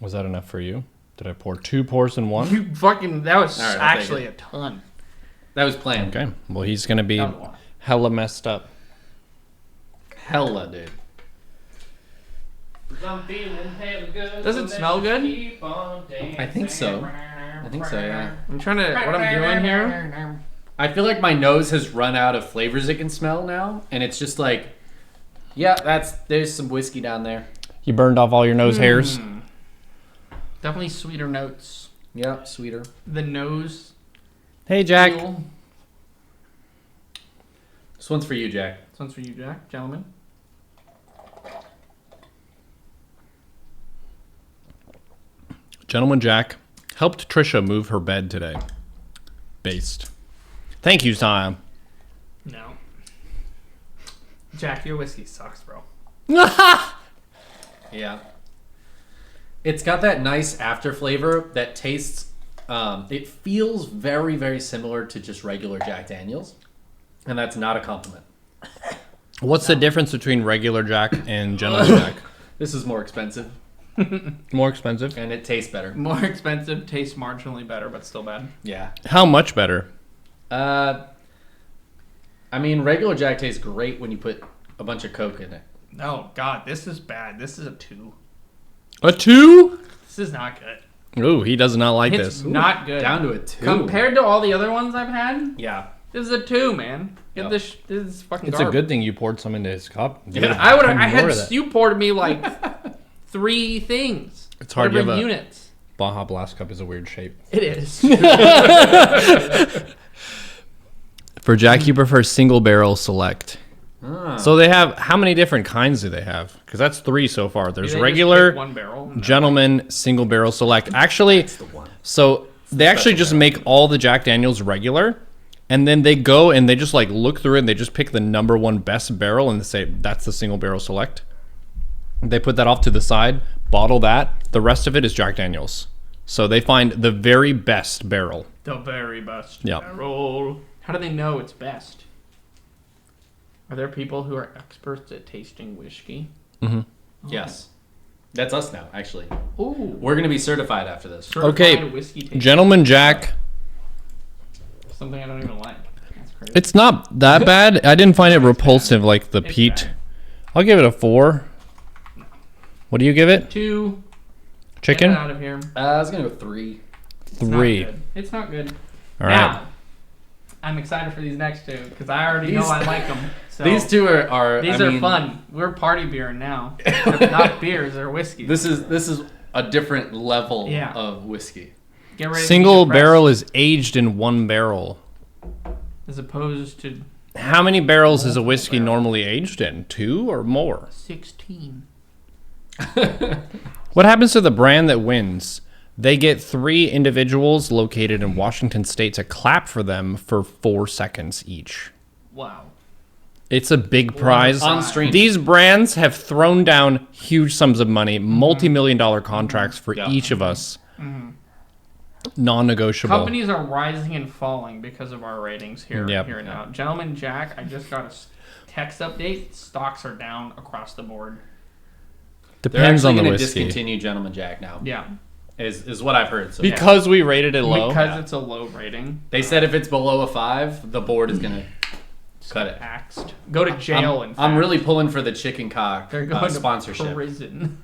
Was that enough for you? Did I pour 2 pours in one? You fucking. That was All right, I'll take actually it. a ton. That was planned. Okay. Well, he's going to be That was a lot. hella messed up. Hella, dude. Does it smell good? I think so. I think so, yeah. I'm trying to. What I'm doing here. I feel like my nose has run out of flavors it can smell now, and it's just like, yeah, there's some whiskey down there. You burned off all your nose hairs. Definitely sweeter notes. Yeah, sweeter. The nose. Hey, Jack. feel. This one's for you, Jack. This one's for you, Jack. Gentlemen. Gentleman Jack helped Trisha move her bed today. Based. Thank you, Sam. No. Jack, your whiskey sucks, bro. Yeah. It's got that nice after flavor that tastes, it feels very, very similar to just regular Jack Daniels. And that's not a compliment. What's the difference between regular Jack and Gentleman Jack? This is more expensive, More expensive? and it tastes better. More expensive, tastes marginally better, but still bad. Yeah. How much better? I mean, regular Jack tastes great when you put a bunch of Coke in it. Oh, God, this is bad. This is a 2. A 2? This is not good. Ooh, he does not like It's this. not good. Down to a 2. Compared to all the other ones I've had, Yeah. this is a 2, man. Get Yep. this is fucking It's garbage. a good thing you poured some into his cup. You Yeah, would've I would had have. I had more of that. you poured me like 3 things. It's hard. Would've You have been a units. Baja Blast cup is a weird shape. It is. For Jack, you prefer single barrel select. Ah. So they have, how many different kinds do they have? Because that's 3 so far. Do There's they just regular, pick one barrel. gentleman, single barrel select. Actually, the one. so they actually just make all the Jack Daniels regular, and then they go and they just like look through it and they just pick the number 1 best barrel and they say that's the single barrel select. They put that off to the side, bottle that. The rest of it is Jack Daniels. So they find the very best barrel. The very best Yeah. barrel. How do they know it's best? Are there people who are experts at tasting whiskey? Yes. That's us now, actually. Ooh. We're going to be certified after this. Certified Okay, whiskey tasting. Gentleman Jack. Something I don't even like. That's crazy. It's not that bad. I didn't find it repulsive like the It's peat. bad. I'll give it a 4. What do you give it? 2. Get Chicken? it out of here. I was going to go 3. It's not 3. good. It's not good. All right. Now, I'm excited for these next 2 because I already know These- I like them. So These 2 are These I are mean, fun. We're party beer now. They're not beers, they're whiskey. This is a different level Yeah. of whiskey. Get ready to be Single depressed, barrel is aged in 1 barrel. as opposed to How many barrels is a whiskey normally aged in? 2 or more? 16. What happens to the brand that wins? They get 3 individuals located in Washington State to clap for them for 4 seconds each. Wow. It's a big prize. On stream. These brands have thrown down huge sums of money, multi-million-dollar contracts for each of us. Non-negotiable. Companies are rising and falling because of our ratings here and now. Gentleman Jack, I just got a text update. Stocks are down across the board. They're Depends actually on the going to whiskey. discontinue Gentleman Jack now. Yeah. Is what I've heard. So Because we rated it low. Because it's a low rating. they said if it's below a 5, the board is going to cut it. Axed. Go to jail, I'm really pulling for the chicken cock They're going sponsorship. to prison.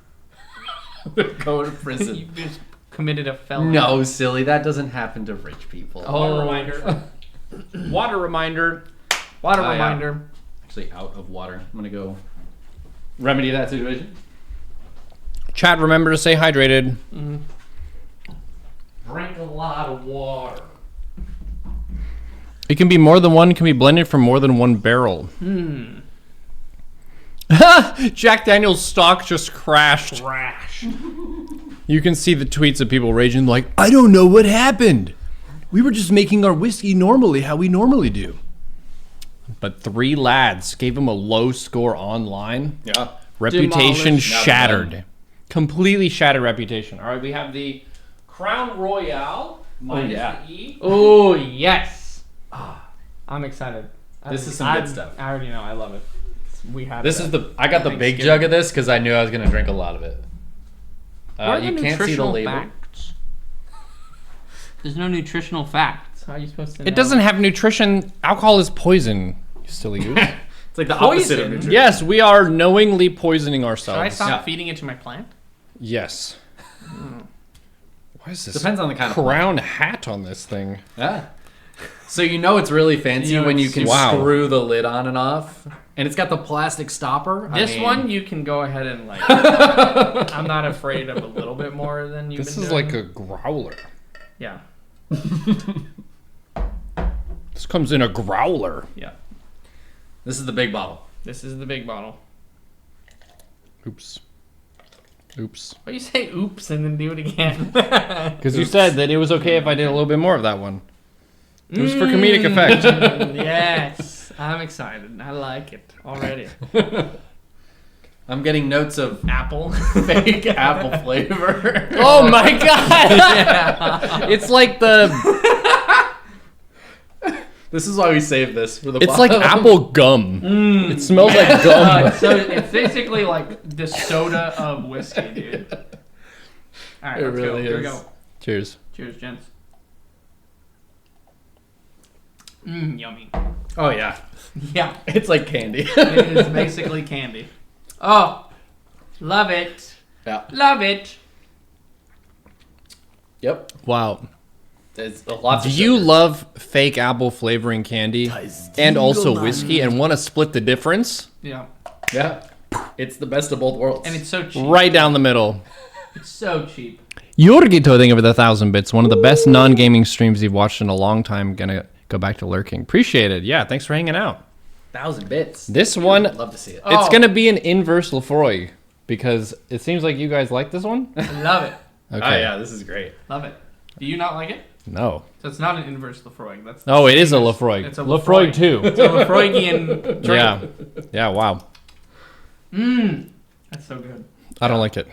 Go to You prison. just committed a felony. No, silly. That doesn't happen to rich people. Oh, reminder. Water reminder. Water yeah. reminder. Actually, out of water. I'm going to go remedy that situation. Chat, remember to stay hydrated. Drink a lot of water. It can be more than one. It can be blended from more than one barrel. Jack Daniel's stock just crashed. Trash. You can see the tweets of people raging like, I don't know what happened. We were just making our whiskey normally, how we normally do. But 3 lads gave him a low score online. Yeah. Reputation Demolished. shattered. Completely shattered reputation. All right, we have the Crown Royale minus yeah. the E. Oh, yes. I'm excited. This is some good stuff. I already know. I love it. We had This it is at the. I got the big Thanksgiving. jug of this because I knew I was going to drink a lot of it. What are You the can't see the nutritional label. facts? There's no nutritional facts. How are you supposed to know? It doesn't have nutrition. Alcohol is poison, you silly goose. It's like the opposite of Poison? nutrition. Yes, we are knowingly poisoning Should I ourselves. stop Yeah. feeding it to my plant? Yes. What is this Depends on the kind of crown hat on this thing? Yeah. So you know it's really fancy You know when you it's can Wow. screw the lid on and off, and it's got the plastic stopper. I This mean, one you can go ahead and like. I'm not afraid of a little bit more than you've This been is doing. like a growler. Yeah. This comes in a growler. Yeah. This is the big bottle. This is the big bottle. Oops. Oops. Why you say oops and then do it again? Because you said that it was okay if I did a little bit more of that one. It was for comedic effect. Yes. I'm excited. I like it already. I'm getting notes of Apple. fake apple flavor. Oh my god! Yeah. It's like the. This is why we saved this for the. It's like bottom. apple gum. It smells like gum. So it's basically like the soda of whiskey, dude. All right, It let's go. really Here we is. go. Cheers. Cheers, gents. Yummy. Oh yeah, Yeah, it's like candy. it is basically candy. Oh, love it. Yeah. Love it. Yep. Wow. There's lots Do of you sugar. love fake apple flavoring candy and also whiskey and want to split the difference? Yeah, Yeah. It's the best of both worlds. and it's so cheap. Right down the middle. It's so cheap. Yorgito, thank you for the 1,000 bits. One of the best non-gaming streams you've watched in a long time. Gonna go back to lurking. Appreciate it. Yeah, thanks for hanging out. 1,000 bits. This one, Love to see it. it's Oh. gonna be an inverse Lefroy because it seems like you guys like this one. I love it. Okay. Oh yeah, this is great. Love it. Do you not like it? No. So it's not an inverse Lefroy. That's Oh, it is a Lefroy. It's a Lefroy Lefroy. too. It's a Lefroygian drink. Yeah. Yeah. Wow. That's so good. I don't like it.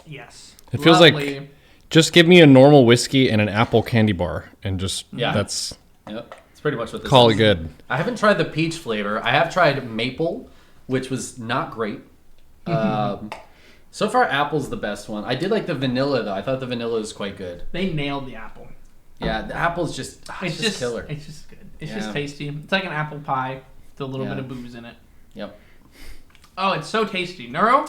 Yes. It feels like- Lovely. Just give me a normal whiskey and an apple candy bar, and just Yeah. that's Yep. It's pretty much what this call is. it good. I haven't tried the peach flavor. I have tried maple, which was not great. So far, apple's the best one. I did like the vanilla though. I thought the vanilla was quite good. They nailed the apple. Yeah, the apple's just It's just killer. It's just good. It's Yeah. just tasty. It's like an apple pie with a little Yeah. bit of booze in it. Yep. Oh, it's so tasty. Neuro,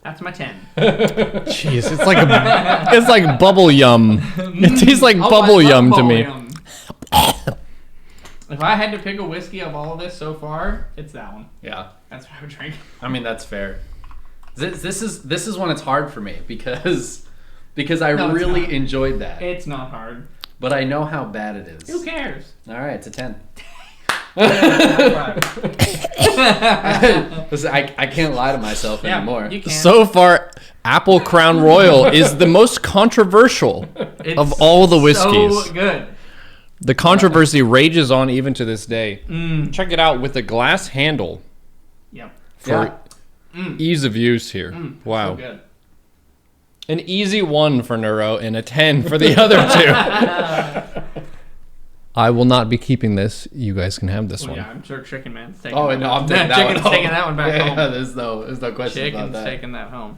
that's my 10. Jeez, it's like bubble yum. It tastes like Oh, I bubble love yum to bubble me. yum. If I had to pick a whiskey of all of this so far, it's that one. Yeah. That's what I would drink. I mean that's fair. This is when it's hard for me because I No, it's really not. enjoyed that, It's not hard. but I know how bad it is. Who cares? All right, it's a 10. High five. Listen, I can't lie to myself anymore. You can. So far, Apple Crown Royal is the most controversial of all the whiskeys. So good. The controversy rages on even to this day. Check it out with a glass handle Yep. for ease of use here. Wow. So good. An easy 1 for Neuro and a 10 for the other 2. I will not be keeping this. You guys can have this Well, one. yeah, I'm sure Chicken Man's taking Oh, that. no, I'm taking that one Chicken's home. taking that one back home. There's no question Chicken's about that. taking that home.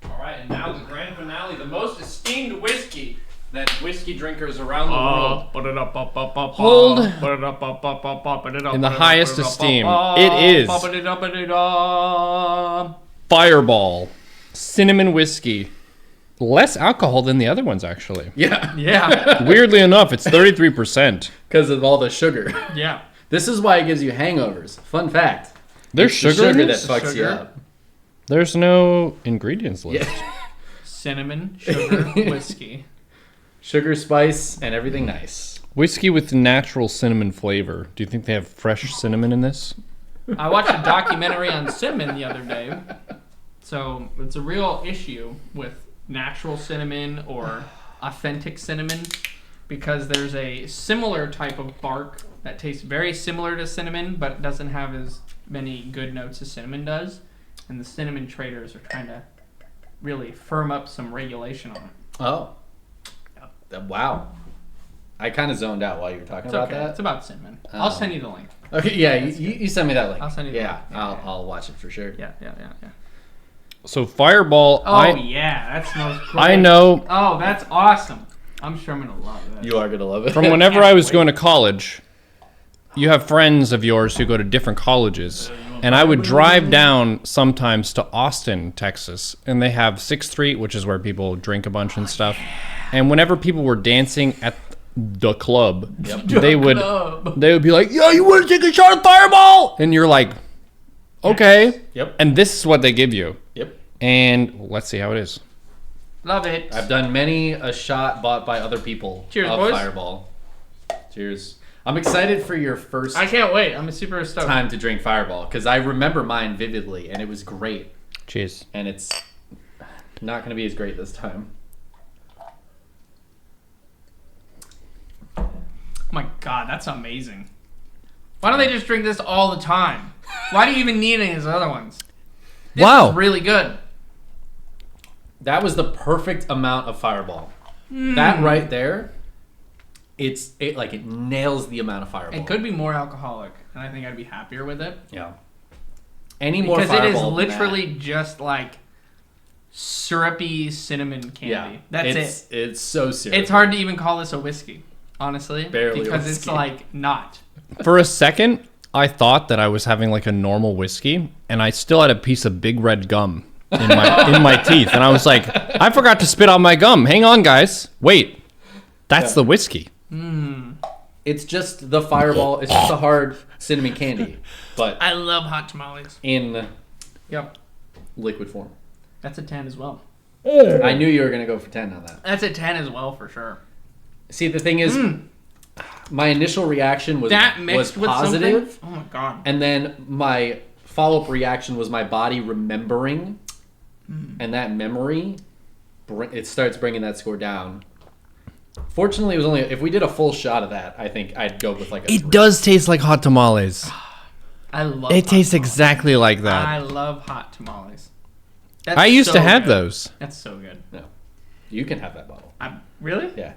All right, and now the grand finale, the most esteemed whiskey that whiskey drinkers around the world Hold. in the highest esteem. It is Fireball Cinnamon Whiskey. Less alcohol than the other ones, actually. Yeah, Yeah. Weirdly enough, it's 33%. because of all the sugar. Yeah. This is why it gives you hangovers. Fun fact. There's It's the sugar in that this? fucks you Sugar? up. There's no ingredients list. Yeah. Cinnamon, sugar, whiskey. Sugar, spice, and everything nice. Whiskey with natural cinnamon flavor. Do you think they have fresh cinnamon in this? I watched a documentary on cinnamon the other day. So it's a real issue with natural cinnamon or authentic cinnamon because there's a similar type of bark that tastes very similar to cinnamon but doesn't have as many good notes as cinnamon does. And the cinnamon traders are trying to really firm up some regulation on it. Oh. Wow. I kind of zoned out while you were talking It's about okay. that. It's about cinnamon. I'll send you the link. Okay, yeah, you send me that link. I'll send you the yeah, link. Yeah, I'll watch it for sure. Yeah. So Fireball, Oh, yeah. That smells great. I know Oh, that's awesome. I'm sure I'm going to love that. You are gonna love it. from whenever Can't I was wait. going to college, you have friends of yours who go to different colleges. And I would drive down sometimes to Austin, Texas, and they have 6th Street, which is where people drink a bunch and stuff. And whenever people were dancing at the club, they would be like, "Yo, you want to take a shot of Fireball?" And you're like, "Okay." Yep. And this is what they give you. Yep. And let's see how it is. Love it. I've done many a shot bought by other people Cheers, of boys. Fireball. Cheers. I'm excited for your first I can't wait. I'm super stoked. time to drink Fireball because I remember mine vividly and it was great. Cheers. And it's not going to be as great this time. Oh my god, that's amazing. Why don't they just drink this all the time? Why do you even need any of those other ones? This Wow. is really good. That was the perfect amount of Fireball. That right there, it nails the amount of Fireball. It could be more alcoholic, and I think I'd be happier with it. Yeah. Any more Because it is Fireball than literally just like syrupy cinnamon candy. yeah. That's it. It's so serious. It's hard to even call this a whiskey, honestly. Barely a because it's whiskey. like not. For a second, I thought that I was having like a normal whiskey, and I still had a piece of big red gum in my teeth, and I was like, I forgot to spit out my gum. Hang on, guys. Wait, that's the whiskey. It's just the Fireball. It's just a hard cinnamon candy, but I love hot tamales. in Yep. liquid form. That's a 10 as well. I knew you were going to go for 10 on that. That's a 10 as well for sure. See, the thing is, my initial reaction was, That mixed with positive, something. Oh my god. and then my follow-up reaction was my body remembering, and that memory, it starts bringing that score down. Fortunately, it was only if we did a full shot of that, I think I'd go with like a 3. It does taste like hot tamales. I love It hot tastes tamales. exactly like that. I love hot tamales. That's I used so to have good. those. That's so good. No, you can have that bottle. Really? Yeah,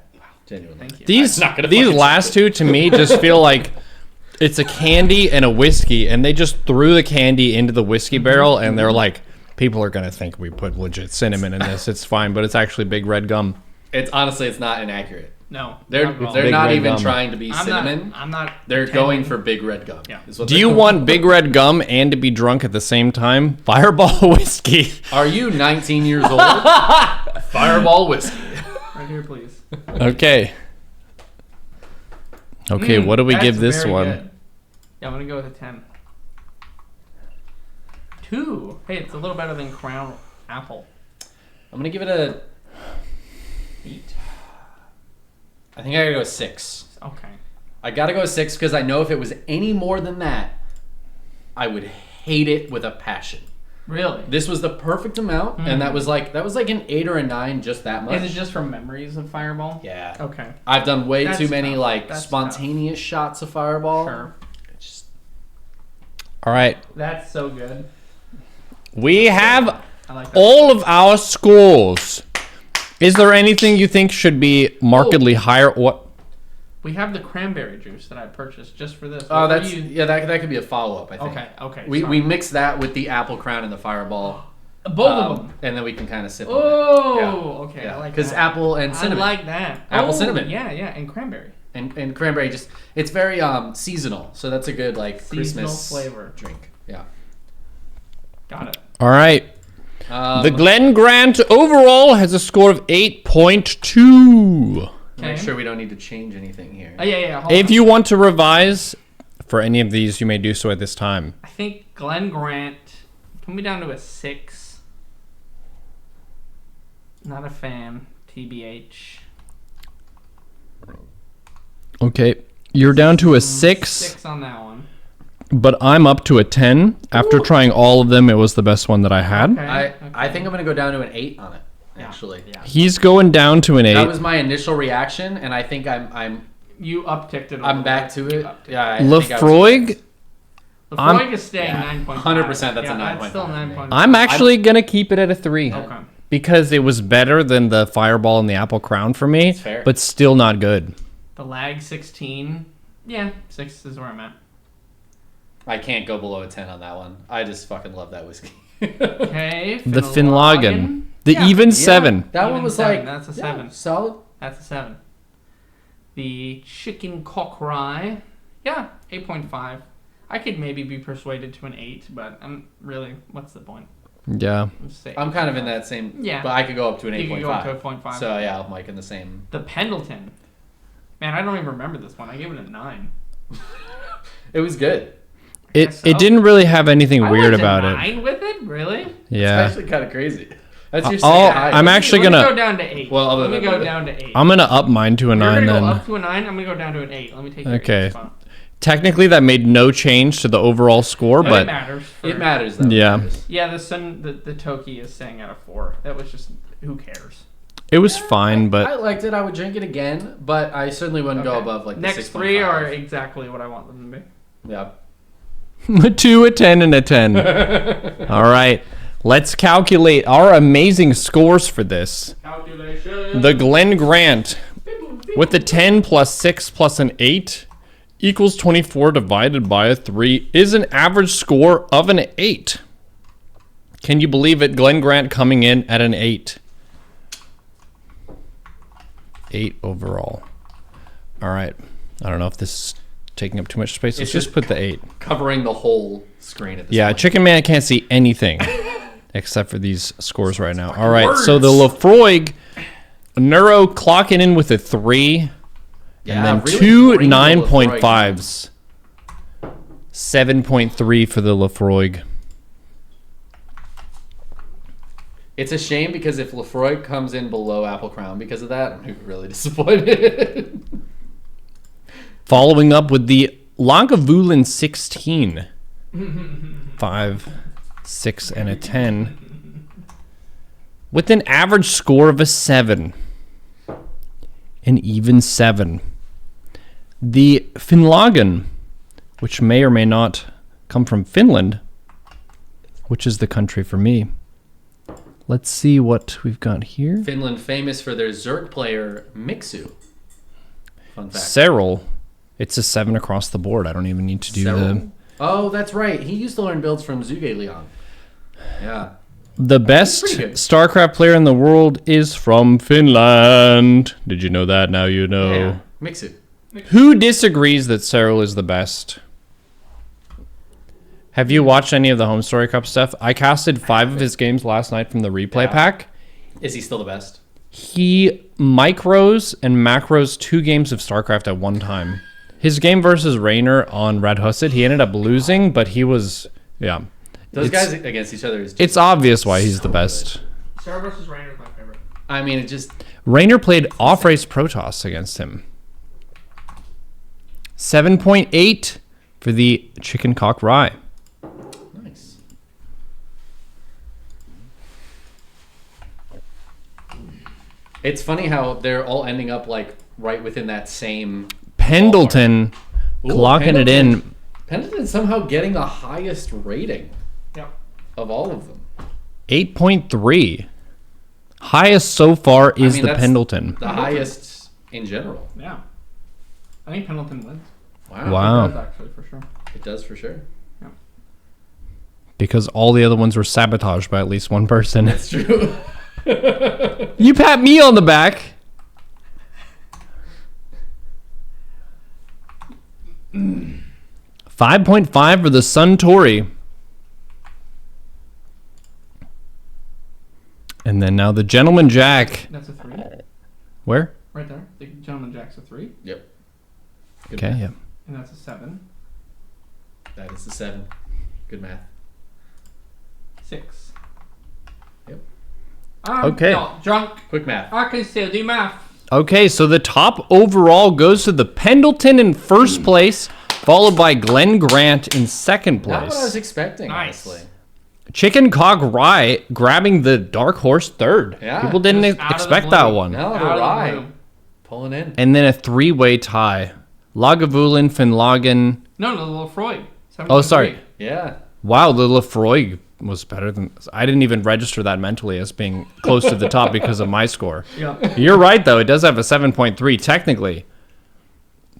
genuinely. Thank you. These not gonna these fucking last two to me just feel like it's a candy and a whiskey, and they just threw the candy into the whiskey barrel, and they're like, people are gonna think we put legit cinnamon in this. It's fine, but it's actually big red gum. It's honestly, it's not inaccurate. No. They're not at all. they're Big not red even gum. trying to be cinnamon. I'm not. They're pretending. going for big red gum. Yeah. is what Do they're you going want big red gum and to be drunk at the same time? Fireball whiskey. for. Are you 19 years old? Fireball whiskey. Right here, please. Okay. Okay, what do we That's give this very one? good. Yeah, I'm gonna go with a 10. 2. Hey, it's a little better than Crown Apple. I'm gonna give it a. 8. I think I gotta go 6. Okay. I gotta go 6 because I know if it was any more than that, I would hate it with a passion. Really? This was the perfect amount, and that was like an 8 or a 9 just that much. Is it just from memories of Fireball? Yeah. Okay. I've done way That's too many tough. like That's spontaneous shots of Fireball. Sure. Just, All right. That's so good. We have I like that. all of our scores. Is there anything you think should be markedly higher? What? We have the cranberry juice that I purchased just for this. oh, What that's do you- that could be a follow up. I think. Okay. We sorry. mix that with the apple crown and the Fireball. Both of them. And then we can kind of sip. Oh, okay. Yeah. I like Because that. apple and cinnamon. I like that. Apple cinnamon. Yeah, and cranberry. And cranberry just it's very seasonal, so that's a good like Seasonal Christmas flavor. drink. Yeah. Got it. All right. The Glen Grant overall has a score of 8.2. Make Okay. sure we don't need to change anything here. Yeah. Hold If on. you want to revise for any of these, you may do so at this time. I think Glen Grant put me down to a 6. Not a fan. TBH. Okay. You're down to a 6, 6 on that one. but I'm up to a 10. After trying all of them, it was the best one that I had. Okay. I think I'm gonna go down to an 8 on it. Actually, Yeah. He's going down to an 8. that was my initial reaction, and I think I'm You upticked it. a I'm little back bit. to it. You upped it. Yeah, I think I was- Lefroy, Lefroy is staying yeah, 9.5. 100% that's a yeah, That's still 9.5. 9.5. I'm actually going to keep it at a 3. Okay. Because it was better than the Fireball and the Apple Crown for me, fair. but still not good. The lag 16. Yeah, 6 is where I'm at. I can't go below a 10 on that one. I just fucking love that whiskey. Okay. The Finlagen. The Yeah. even Yeah, 7. that Even one was 7, like that's a yeah, 7. solid. That's a 7. The chicken cock rye. Yeah, 8.5. I could maybe be persuaded to an 8, but I'm really, what's the point? Yeah. Let's say I'm kind of in that same. Yeah. But I could go up to an You 8.5. could go up to a 0.5. So yeah, I'm like in the same. The Pendleton. Man, I don't even remember this one. I gave it a 9. It was good. It so. didn't really have anything I weird went to about it. 9 with it? Really? Yeah. It's actually kind of crazy. That's your I'll- second highest. I'm actually Let me gonna- go down to 8. Well, other let me than go that- down to 8. I'm going to up mine to a You're 9 gonna then. go up to a 9. I'm gonna go down to an 8. Let me take your Okay. 8 spot. Technically, that made no change to the overall score, But it but matters. It matters though. Yeah. It matters. Yeah, the Toki is staying at a 4. That was just, who cares? it was fine. I But liked it. I would drink it again, but I certainly wouldn't go Okay. above like the Next 6.5. 3 are exactly what I want them to be. Yeah. a 2, a 10, and a 10. All right. Let's calculate our amazing scores for this. Calculation. The Glen Grant with the 10 plus 6 plus an 8 equals 24 divided by a 3 is an average score of an 8. Can you believe it? Glen Grant coming in at an 8. 8 overall. All right. I don't know if this is taking up too much space. Let's It's just just put the 8. Covering the whole screen at this Yeah, point. Chicken Man can't see anything except for these scores right now. All right, so the Lefroy Neuro clocking in with a 3, Yeah, and then really 2 bring the Lefroy 9.5s. 7.3 for the Lefroy. It's a shame because if Lefroy comes in below Apple Crown because of that, I'm really disappointed. Following up with the Lagavulin 16. 5, 6, and a 10. With an average score of a 7. An even 7. The Finlagen, which may or may not come from Finland, which is the country for me. Let's see what we've got here. Finland famous for their Zerg player Mixu. Fun fact. Cyril. It's a 7 across the board. I don't even need to do Cyril? Oh, that's right. He used to learn builds from Zuge Leon. Yeah. the best pretty good. StarCraft player in the world is from Finland. Did you know that? Now you know. Yeah. Mixu. Who disagrees that Cyril is the best? Have you watched any of the Home Story Cup stuff? I casted 5 of his games last night from the replay Yeah. pack. Is he still the best? He micros and macros 2 games of StarCraft at one time. His game versus Raynor on Red Husset, he ended up losing, but he was, yeah. Those It's- guys against each other is just, It's obvious why he's the best. Sarah vs. Rainer is my favorite. I mean, it just Raynor played off-race Protoss against him. 7.8 for the Chicken Cock Rye. It's funny how they're all ending up like right within that same. Pendleton Ooh, clocking it in. Pendleton somehow getting the highest rating Yep. of all of them. 8.3. Highest so far is the that's Pendleton. The highest in general. Yeah. I think Pendleton wins. Wow. It does actually, for sure. It does for sure. Because all the other ones were sabotaged by at least one person. That's true. You pat me on the back. Mm. 5.5 for the Suntory. And then now the Gentleman Jack. That's a 3. Where? Right there. The Gentleman Jack's a 3. Yep. Good Okay, math. yeah. And that's a 7. That is the 7. Good math. 6. Yep. Okay. Not drunk. Quick math. I can still do math. Okay, so the top overall goes to the Pendleton in first place, followed by Glenn Grant in second Not what I was place. expecting, Nice. honestly. Chicken Cock Rye grabbing the dark horse third. Yeah, People didn't just out of the expect that blue. one. No, Out the of the rye. blue. Pulling in. And then a three-way tie. Lagavulin, Finlagen. No, the little Freud. Oh, sorry. Yeah. Wow, the Lefroy was better than... I didn't even register that mentally as being close to the top because of my score. Yeah. You're right, though. It does have a 7.3, technically.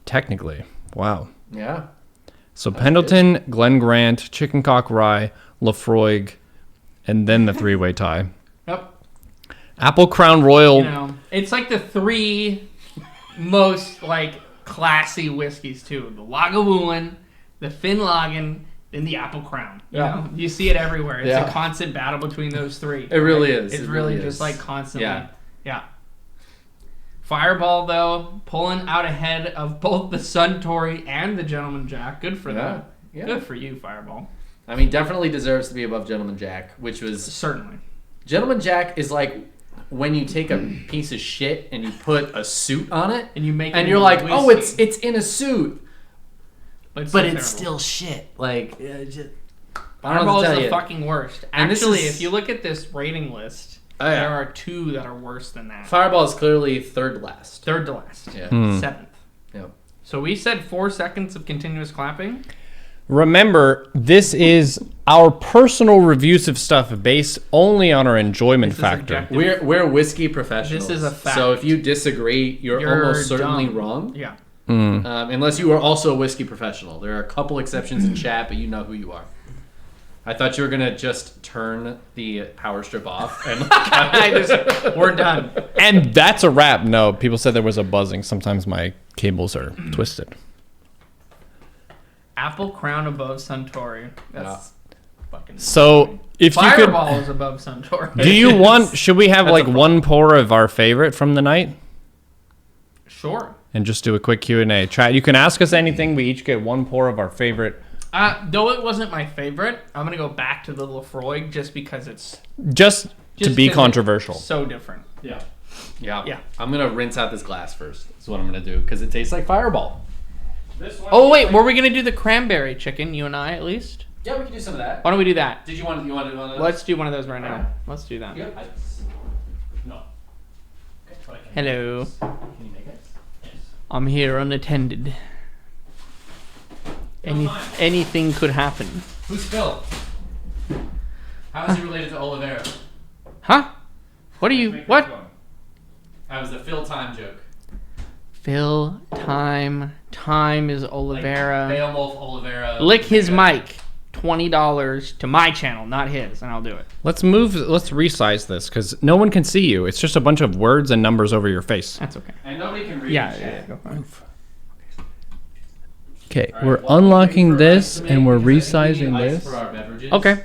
Technically. Wow. Yeah. So Pendleton, Glenn Grant, Chicken Cock Rye, Lefroy, and then the three-way tie. Yep. Apple Crown Royal. You know, it's like the 3 most like classy whiskeys too. The Lagavulin, the Finlagen, and the Apple Crown. You Yeah. know, you see it everywhere. It's Yeah. a constant battle between those 3. It really is. It's It really really just is. like constantly. Yeah. Yeah. Fireball though, pulling out ahead of both the Suntory and the Gentleman Jack. Good for Yeah. them. Yeah. Good for you, Fireball. I mean, definitely deserves to be above Gentleman Jack, which was... Certainly. Gentleman Jack is like when you take a piece of shit and you put a suit on it, And you make and it you're like, whiskey. oh, it's in a suit, but it's, but so it's terrible. still shit. Like, just, I don't know Fireball what to is tell the you. fucking worst. And this Actually, is- if you look at this rating list, Oh, yeah. there are 2 that are worse than that. Fireball is clearly third last. Third to last. Yeah. 7th. Yep. So we said 4 seconds of continuous clapping. Remember, this is our personal reviews of stuff based only on our enjoyment This is factor. objective. We're whiskey professionals. This is a fact. So if you disagree, you're almost certainly dumb. wrong. Yeah. Unless you are also a whiskey professional. There are a couple exceptions in chat, but you know who you are. I thought you were gonna just turn the power strip off and We're done. And that's a wrap. No, people said there was a buzzing. Sometimes my cables are twisted. Apple Crown above Suntory. That's fucking. So if you could... Fireball is above Suntory. Do you want... Should we have That's like a one pour of our favorite from the night? Sure. And just do a quick Q&A. Chat. You can ask us anything. We each get one pour of our favorite. Though it wasn't my favorite, I'm gonna go back to the Lefroy just because it's Just to be 'cause controversial. it's so different. yeah. Yeah. I'm gonna rinse out this glass first. That's what I'm gonna do because it tastes like Fireball. This one Oh wait, were we gonna do the cranberry chicken? You and I, at least. Yeah, we can do some of that. Why don't we do that? Did you want to do one of those? Let's do one of those right now. Alright. Let's do that. Yep. No. Okay, but I can- Hello. Can you make it? Yes. I'm here unattended. Anything could happen. Who's Phil? How is he related to Oliveira? Huh? What are you? Make What? this one. That was the Phil time joke. Phil, time is Oliveira. Beowulf Oliveira. Lick his mic. $20 to my channel, not his, and I'll do it. Let's resize this because no one can see you. It's just a bunch of words and numbers over your face. That's okay. And nobody can read. Yeah, the yeah, chat. go for it. Okay, All right, we're while we wait unlocking for this ice to and make, we're because I think we resizing need ice this. For our beverages, Okay.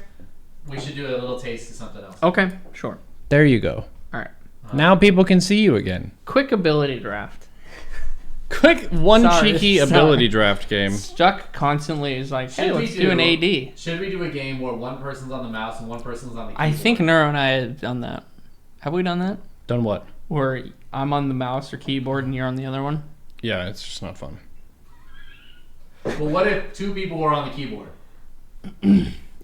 We should do a little taste of something else. Okay, sure. There you go. All right. Now people can see you again. Quick ability draft. Quick one Sorry, cheeky sorry. ability draft game. Stuck constantly is like, hey, Should we let's do an AD. Should we do a game where one person's on the mouse and one person's on the keyboard? I think Neuro and I have done that. Have we done that? Done what? Where I'm on the mouse or keyboard and you're on the other one? Yeah, it's just not fun. Well, what if 2 people were on the keyboard? Or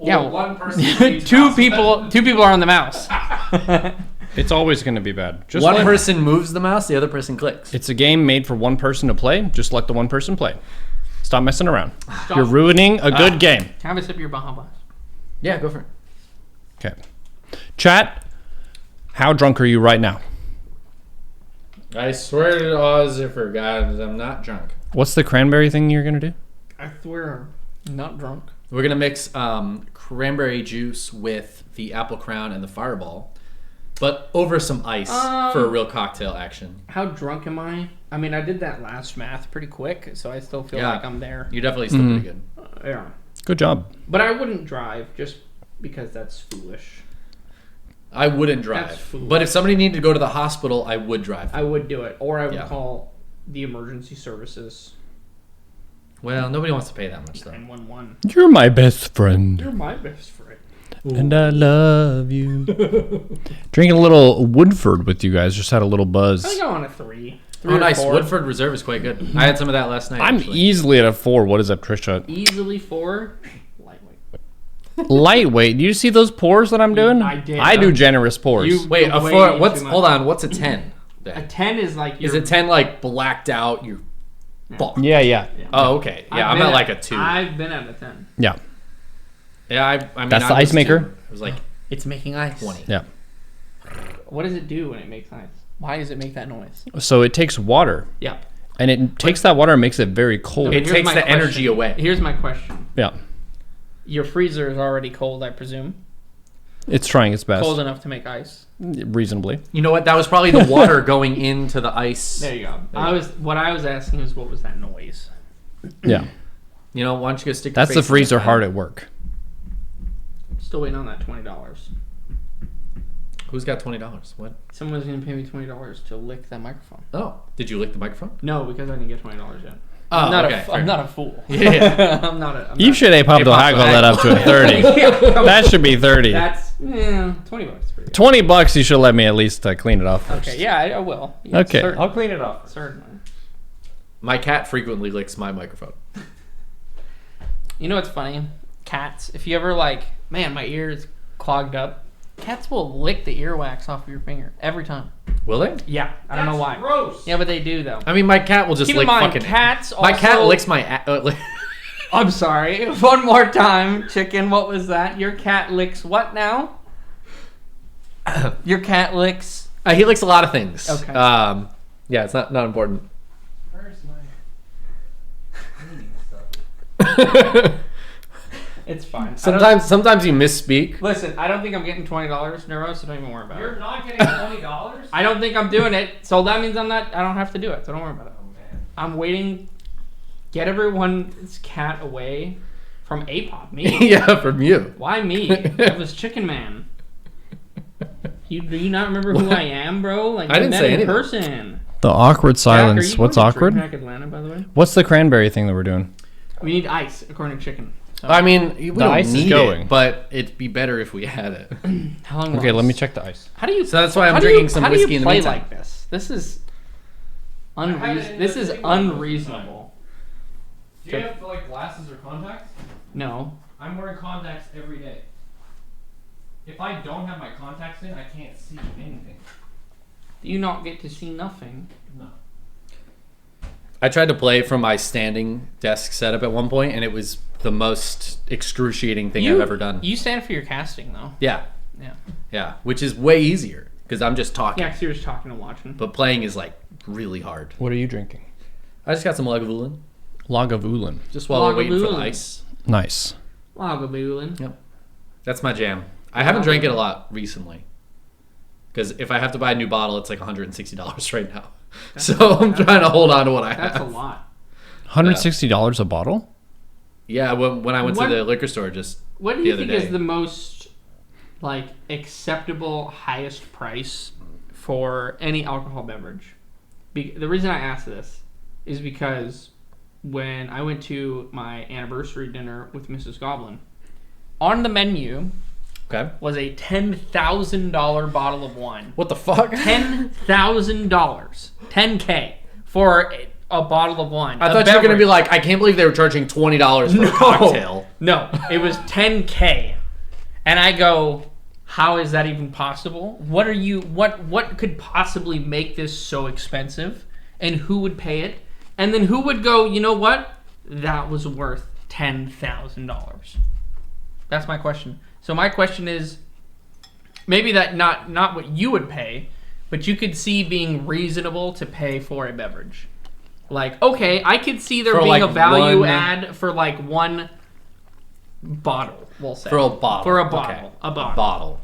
Yeah, well, one person. on each two mouse? people are on the mouse. It's always going to be bad. Just One let- person moves the mouse, the other person clicks. It's a game made for one person to play. Just let the one person play. Stop messing around. Stop. You're ruining a good game. Have a sip of your Baja Blast. Yeah, go for it. Okay. Chat, how drunk are you right now? I swear to Ozifer, guys, I'm not drunk. What's the cranberry thing you're going to do? I swear, I'm not drunk. We're gonna mix cranberry juice with the apple crown and the fireball, but over some ice for a real cocktail action. How drunk am I? I mean, I did that last math pretty quick, so I still feel like I'm there. You're definitely still pretty good. Yeah. Good job. But I wouldn't drive just because that's foolish. I wouldn't That's drive, foolish. but if somebody needed to go to the hospital, I would drive. I would do it. Or I would Yeah. call the emergency services. Well, nobody wants to pay that much though. 911. You're my best friend. You're my best friend. And I love you. Drinking a little Woodford with you guys. Just had a little buzz. I think I'm on a 3. Oh, or nice. 4. Woodford Reserve is quite good. I had some of that last night. I'm actually. easily at a 4. What is up, Trisha? Easily 4. Lightweight. Lightweight. Do you see those pours that I'm doing? I did. I do generous pours. You- Wait, a Way 4. too What's? much. Hold on. What's a 10? A 10 is like Is your... it 10 like blacked out? You. Fuck. Yeah, yeah. Oh, okay. Yeah, I'm been at like a 2. I've been at a 10. Yeah. Yeah, I mean, That's the I was ice maker? 2. It was like It's making ice. 20. Yeah. What does it do when it makes ice? Why does it make that noise? So it takes water, Yeah. and it takes that water and makes it very cold. Okay. It Here's takes my the question. energy away. Here's my question. Yeah. Your freezer is already cold, I presume. It's trying its best. Cold enough to make ice. Reasonably. You know what? That was probably the water going into the ice. There you go. What I was asking is what was that noise? Yeah. You know, why don't you go stick? That's your the face in freezer fan? hard at work. Still waiting on that $20. Who's got $20? What? Someone's gonna pay me $20 to lick that microphone. Oh, did you lick the microphone? No, because I didn't get $20 yet. Oh, I'm not okay. I'm not a fool. Yeah. I'm not a. I'm You not, should have Pablo Pablo haggle that up to a haggle. 30. Yeah, That should be 30. that's $20. Pretty good. $20 you should let me at least clean it off first. Okay, yeah, I will. Yeah, Okay. I'll clean it off. Certainly. My cat frequently licks my microphone. You know what's funny? Cats. If you ever man, my ear is clogged up. Cats will lick the earwax off of your finger every time. Will they? Yeah, I don't know why. Gross. Yeah, but they do though. I mean, my cat will just Keep lick in mind, fucking. cats. Also, My cat licks my. I'm sorry. One more time, chicken. What was that? Your cat licks what now? Your cat licks. He licks a lot of things. Okay. Yeah, it's not important. Where's my cleaning stuff? It's fine. Sometimes you misspeak. Listen, I don't think I'm getting $20, Neuro, so don't even worry about You're it. not getting $20? I don't think I'm doing it, so that means I don't have to do it, so don't worry about it. Oh, man. I'm waiting. Get everyone's cat away from Apop. Me? Yeah, from you. Why me? That was Chicken Man. Do you not remember who I am, bro? Like I didn't met say in anything. person. The awkward Jack, silence. are you What's going to awkward? Dream Hack Atlanta, by the way? What's the cranberry thing that we're doing? We need ice, according to Chicken. So, I mean, we don't ice is need going. it, but it'd be better if we had it. how long? Okay, let me check the ice. How do you? So that's why I'm how do drinking you- some how do whiskey you in the play meantime. like this? This is haven't This is ended up thinking about it. unreasonable. Do you have like glasses or contacts? No. I'm wearing contacts every day. If I don't have my contacts in, I can't see anything. Do you not get to see nothing? No. I tried to play from my standing desk setup at one point, and it was the most excruciating thing I've ever done. You stand for your casting, though. Yeah, Yeah. yeah, which is way easier because I'm just talking. Yeah, because you're just talking and watching. But playing is like really hard. What are you drinking? I just got some Lagavulin Lagavulin. just while we're waiting for the Lagavulin. ice. Nice. Lagavulin. That's my jam. I haven't drank it a lot recently because if I have to buy a new bottle, it's like $160 right now. So I'm trying to hold on to what I That's a have. lot. $160 a bottle? Yeah, when I went What- to the liquor store just What do the you other think day. is the most acceptable highest price for any alcohol beverage? The reason I ask this is because when I went to my anniversary dinner with Mrs. Goblin, on the menu Okay. was a $10,000 bottle of wine. What the fuck? $10,000, $10K for a bottle of wine. I A thought you were gonna be beverage. like, I can't believe they were charging $20 for a cocktail. No, it was $10K, and I go, how is that even possible? What could possibly make this so expensive? And who would pay it? And then who would go, you know what? That was worth $10,000. That's my question. So my question is, maybe that not what you would pay, but you could see being reasonable to pay for a beverage. Like, okay, I could see there For, being like, a value one- add for like one bottle, we'll say. For a bottle. For a bottle. Okay. A bottle. A bottle.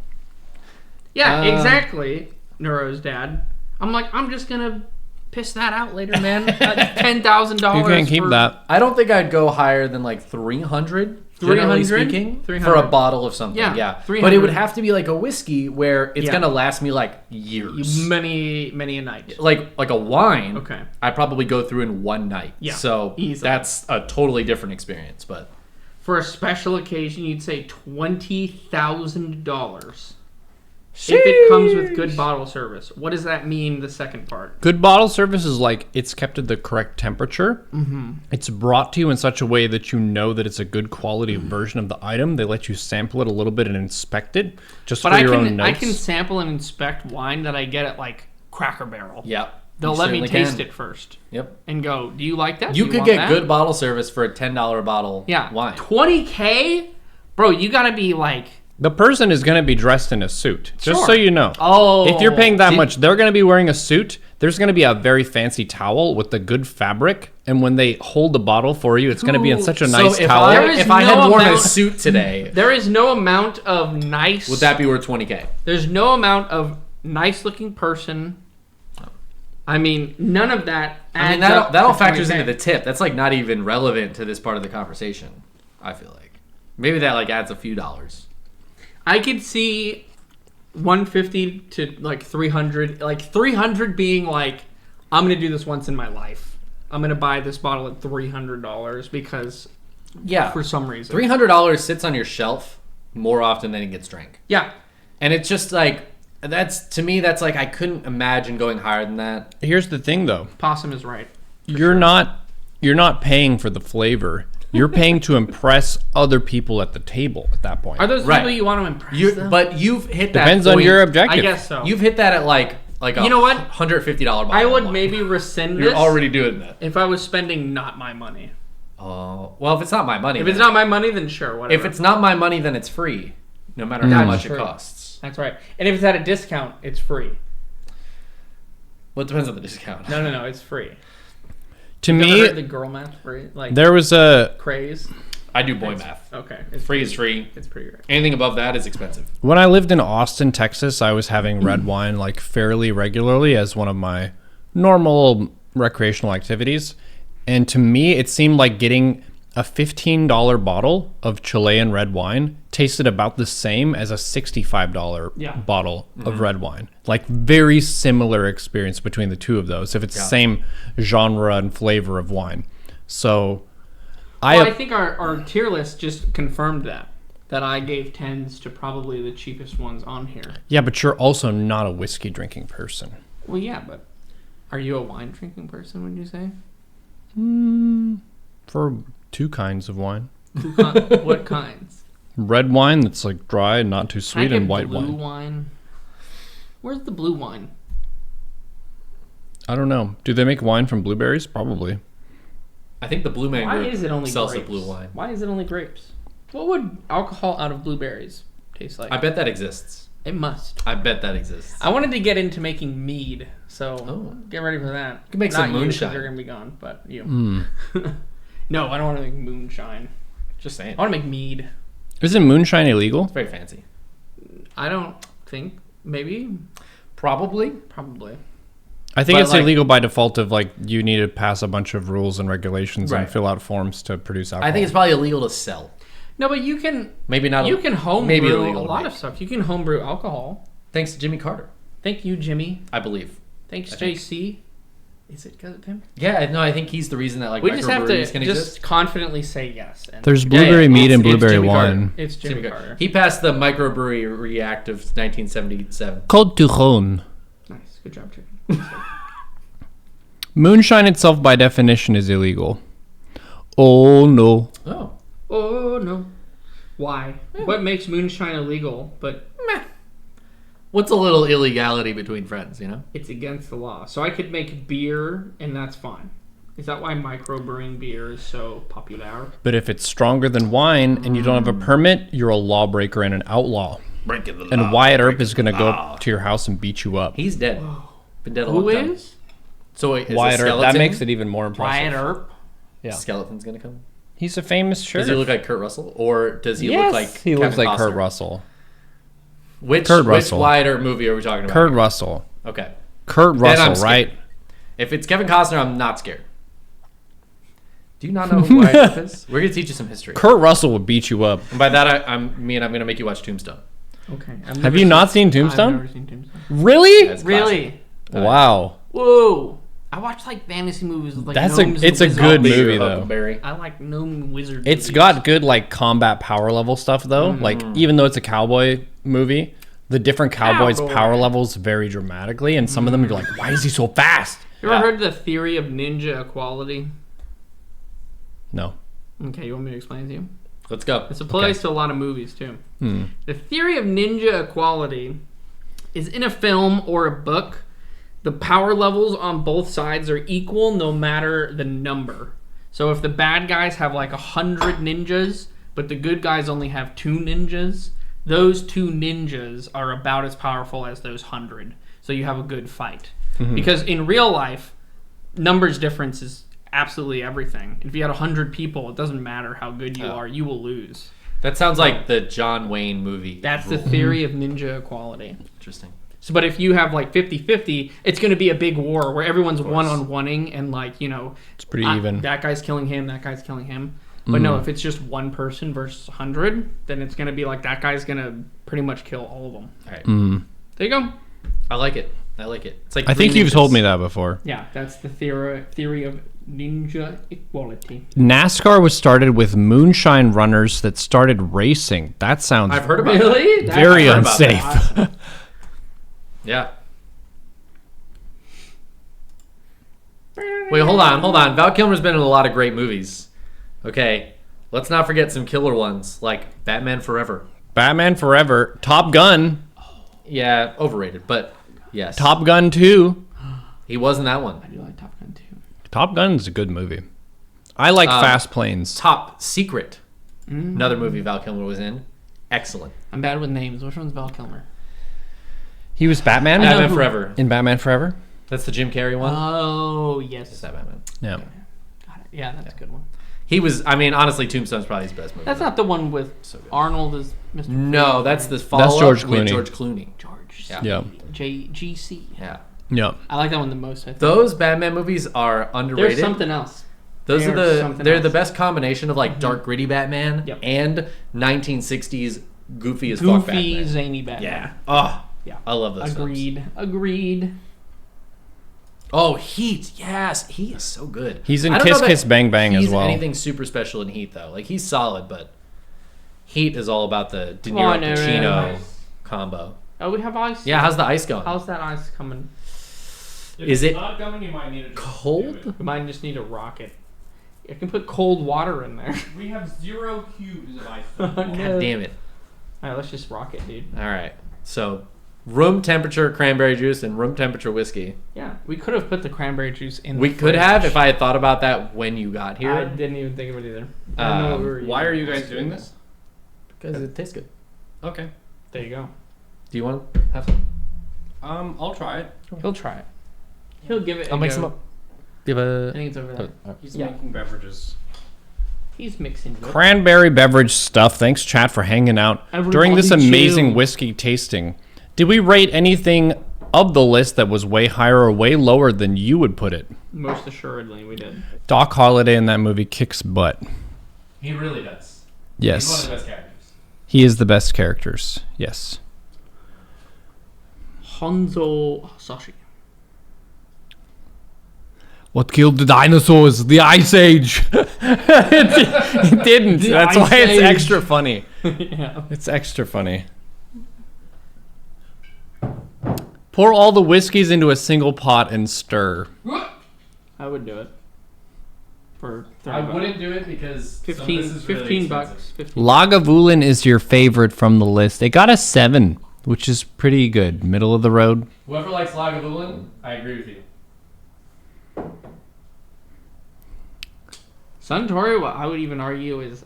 Yeah, exactly. Neuro's dad. I'm like, I'm just gonna piss that out later, man. $10,000. You can't keep that. I don't think I'd go higher than like 300. Generally 300? speaking, 300. for a bottle of something. Yeah, Yeah. 300. But it would have to be like a whiskey where it's Yeah. gonna last me like years. Many a night. Like a wine. Okay. I'd probably go through in one night. Yeah, So easily. that's a totally different experience. But For a special occasion, you'd say $20,000. If it comes with good bottle service. What does that mean, the second part? Good bottle service is like it's kept at the correct temperature. Mm-hmm. It's brought to you in such a way that you know that it's a good quality version of the item. They let you sample it a little bit and inspect it just But for I your own can notes. sample and inspect wine that I get at like Cracker Barrel. yep. They'll you let me certainly taste can. it first Yep. and go, do you like that? You Do could want get that? good bottle service for a $10 bottle yeah. wine. $20K? Bro, you gotta be like, The person is going to be dressed in a suit, just Sure. so you know. oh. If you're paying that See- much, they're going to be wearing a suit. There's going to be a very fancy towel with the good fabric, and when they hold the bottle for you, it's going to be in such a nice so if towel. There is if I no had worn a amount- suit today, There is no amount of nice. would that be worth $20K? There's no amount of nice looking person. I mean, none of that adds I mean, that up all to factors 20K. into the tip. That's like not even relevant to this part of the conversation. I feel like maybe that like adds a few dollars. I could see 150 to like 300, like 300 being like, I'm gonna do this once in my life. I'm gonna buy this bottle at $300 because Yeah, for some reason. $300 sits on your shelf more often than it gets drank, Yeah, and it's just like that's to me. That's like I couldn't imagine going higher than that. Here's the thing, though. Possum is right. You're not paying for the flavor. You're paying to impress other people at the table at that point. Are those Right. people you want to impress? though? But you've hit that. Depends on point- your objective. I guess so. You've hit that at like a You know what? $150 bottle. I of would wine. maybe rescind You're this already doing that. if I was spending not my money. Oh well, if it's not my money, If then- it's not my money, then sure, whatever. if it's not my money, then it's free, no matter how much true. it costs. That's right. And if it's at a discount, it's free. Well, it depends on the discount. No, it's free. To Ever me, heard the girl math free? Like there was a craze? I do boy math. Okay. It's Free is free. It's pretty great. Anything above that is expensive. when I lived in Austin, Texas, I was having red wine like fairly regularly as one of my normal recreational activities. And to me, it seemed like getting a $15 bottle of Chilean red wine tasted about the same as a $65 Yeah. bottle of red wine. Like very similar experience between the two of those, if it's the same genre and flavor of wine. So Well, I think our tier list just confirmed that I gave 10s to probably the cheapest ones on here. yeah, but you're also not a whiskey drinking person. Well, yeah, but are you a wine drinking person, would you say? For two kinds of wine. What kinds? Red wine that's like dry and not too Can I sweet, get and white blue wine. wine? Where's the blue wine? I don't know. Do they make wine from blueberries? Probably. I think the Blue Man Why Group is it only sells grapes? the blue wine. Why is it only grapes? What would alcohol out of blueberries taste like? I bet that exists. It must. I bet that exists. I wanted to get into making mead, so Oh. get ready for that. You can make some Not you, 'cause moonshine. You're gonna be gone, but you. Hmm. No, I don't want to make moonshine. Just saying. I want to make mead. Isn't moonshine illegal? It's very fancy. I don't think. Maybe. Probably. Probably. I think But, it's like- illegal by default of like you need to pass a bunch of rules and regulations and Right. fill out forms to produce alcohol. I think it's probably illegal to sell. No, but you can. Maybe not. You can homebrew maybe a illegal to lot make. of stuff. You can homebrew alcohol. Thanks to Jimmy Carter, Thank you, Jimmy. I believe. Thanks, I think. JC. Is it because of him? Yeah, no, I think he's the reason that like We just have to microbreweries can just exist. confidently say yes. And There's Yeah, blueberry yeah, mead and it's blueberry Jimmy Carter. wine. it's Jimmy Jimmy Carter. He passed the Microbrewery Act of 1977. Côte du Rhône. Nice. Good job, Jimmy. Moonshine itself, by definition, is illegal. Oh no. Oh, Oh no. Why? What makes moonshine illegal? But What's a little illegality between friends, you know? It's against the law. So I could make beer, and that's fine. Is that why microbrewing beer is so popular? But if it's stronger than wine and you don't have a permit, you're a lawbreaker and an outlaw. Breaking the law. And Wyatt Earp is going to go up to your house and beat you up. He's dead. Been dead a long Who time. is? So wait, is Wyatt a Earp. skeleton? That makes it even more impressive. Wyatt Earp? Yeah. Skeleton's gonna come. He's a famous sheriff. Does he look like Kurt Russell, or does he yes, look like he looks Kevin like Kurt Costner? Russell. Which Russell. Wyatt Earp movie are we talking about? Kurt Russell. Okay. Kurt I'm Russell, scared. right? If it's Kevin Costner, I'm not scared. Do you not know who Wyatt Earp is? We're gonna teach you some history. Kurt Russell would beat you up. And by that, I'm gonna make you watch Tombstone. Okay. Have you not seen Tombstone? I've never seen Tombstone. Really? That's Really? Wow. Whoa. I watch like fantasy movies with like That's gnomes it's and a wizards. good Be your movie though. Huckleberry. I like gnome wizard It's movies. got good like combat power level stuff though. Like even though it's a cowboy movie, the different cowboys' Cowboy. power levels vary dramatically, and some of them you're like, why is he so fast? You ever Yeah. heard the theory of ninja equality? No. Okay, you want me to explain it to you? Let's go. This applies to a lot of movies too. The theory of ninja equality is in a film or a book, the power levels on both sides are equal no matter the number. So if the bad guys have like 100 ninjas, but the good guys only have 2 ninjas, those 2 ninjas are about as powerful as those 100. So you have a good fight. Because in real life, numbers difference is absolutely everything. If you had 100 people, it doesn't matter how good you are, you will lose. That sounds like the John Wayne movie. That's the theory of ninja equality. Interesting. So, but if you have like 50-50, it's going to be a big war where everyone's one-on-oneing and like, you know, It's pretty even. that guy's killing him, that guy's killing him. But no, if it's just one person versus 100, then it's going to be like that guy's going to pretty much kill all of them. All right. There you go. I like it. I like it. It's like I think Three you've Ninjas. told me that before. Yeah, that's the theory of ninja equality. NASCAR was started with moonshine runners that started racing. That sounds I've heard about that. Really? very I've heard about unsafe. Yeah. Wait, hold on. Val Kilmer's been in a lot of great movies. Okay, let's not forget some killer ones like Batman Forever. Batman Forever, Top Gun, Yeah, overrated, but yes. Top Gun 2. He was in that one. I do like Top Gun too. Top Gun's a good movie. I like Fast Planes. Top Secret. Another movie Val Kilmer was in. Excellent. I'm bad with names. Which one's Val Kilmer? He was Batman? Batman Forever. In Batman Forever? That's the Jim Carrey one. Oh, yes. Is that Batman? Yeah. Got it. Yeah, that's a good one. He was. I mean, honestly, Tombstone's probably his best movie. That's not the one with So good. Arnold as Mr. No, that's the follow-up George with Clooney. George Clooney. George. Yeah. Yeah. JGC. Yeah. Yeah. I like that one the most. I think. Those Batman movies are underrated. There's something else. Those are There's the something they're else. the best combination of like dark gritty Batman Yep. and 1960s goofy as fuck Goofy, Batman. zany Batman. Yeah. Oh, Yeah. I love those films. Agreed. Oh, Heat. Yes, he is so good. He's in I don't know Kiss that Kiss Bang Bang as he's well. anything super special in Heat though. Like he's solid, but Heat is all about the De Come on, Niro Pacino Aaron. combo. Oh, we have ice. Yeah, how's the ice going? How's that ice coming? If Is it's it not coming, you might need to just cold? do it. We might just need a rocket. I can put cold water in there. We have 0 cubes of ice. No. God damn it. All right, let's just rock it, dude. All right. So, room temperature cranberry juice and room temperature whiskey. Yeah, we could have put the cranberry juice in. We the could fridge. have if I had thought about that when you got here. I didn't even think of it either. I don't know what we were Why eating. are you guys doing this? Because it tastes good. Okay. There you go. Do you want to have some? I'll try it. He'll try it. He'll give it. I'll a make go. some up. Give I a. think it's over there. He's Yeah. making beverages. He's mixing it. Cranberry beverage stuff. Thanks, chat, for hanging out during this Everybody amazing chill. whiskey tasting. Did we rate anything of the list that was way higher or way lower than you would put it? Most assuredly, we did. Doc Holliday in that movie kicks butt. He really does. He's one Yes. of the best characters. He is the best characters. Yes. Hanzo Sashi. What killed the dinosaurs? The Ice Age. it didn't. The That's Ice why it's Age. extra funny. Yeah. It's extra funny. Pour all the whiskeys into a single pot and stir. I would do it. For 30 I bucks. wouldn't do it because 15, this is really 15 expensive. bucks. 15. Lagavulin is your favorite from the list. It got a 7. which is pretty good. Middle of the road. Whoever likes Lagavulin, I agree with you. Suntory, what I would even argue, is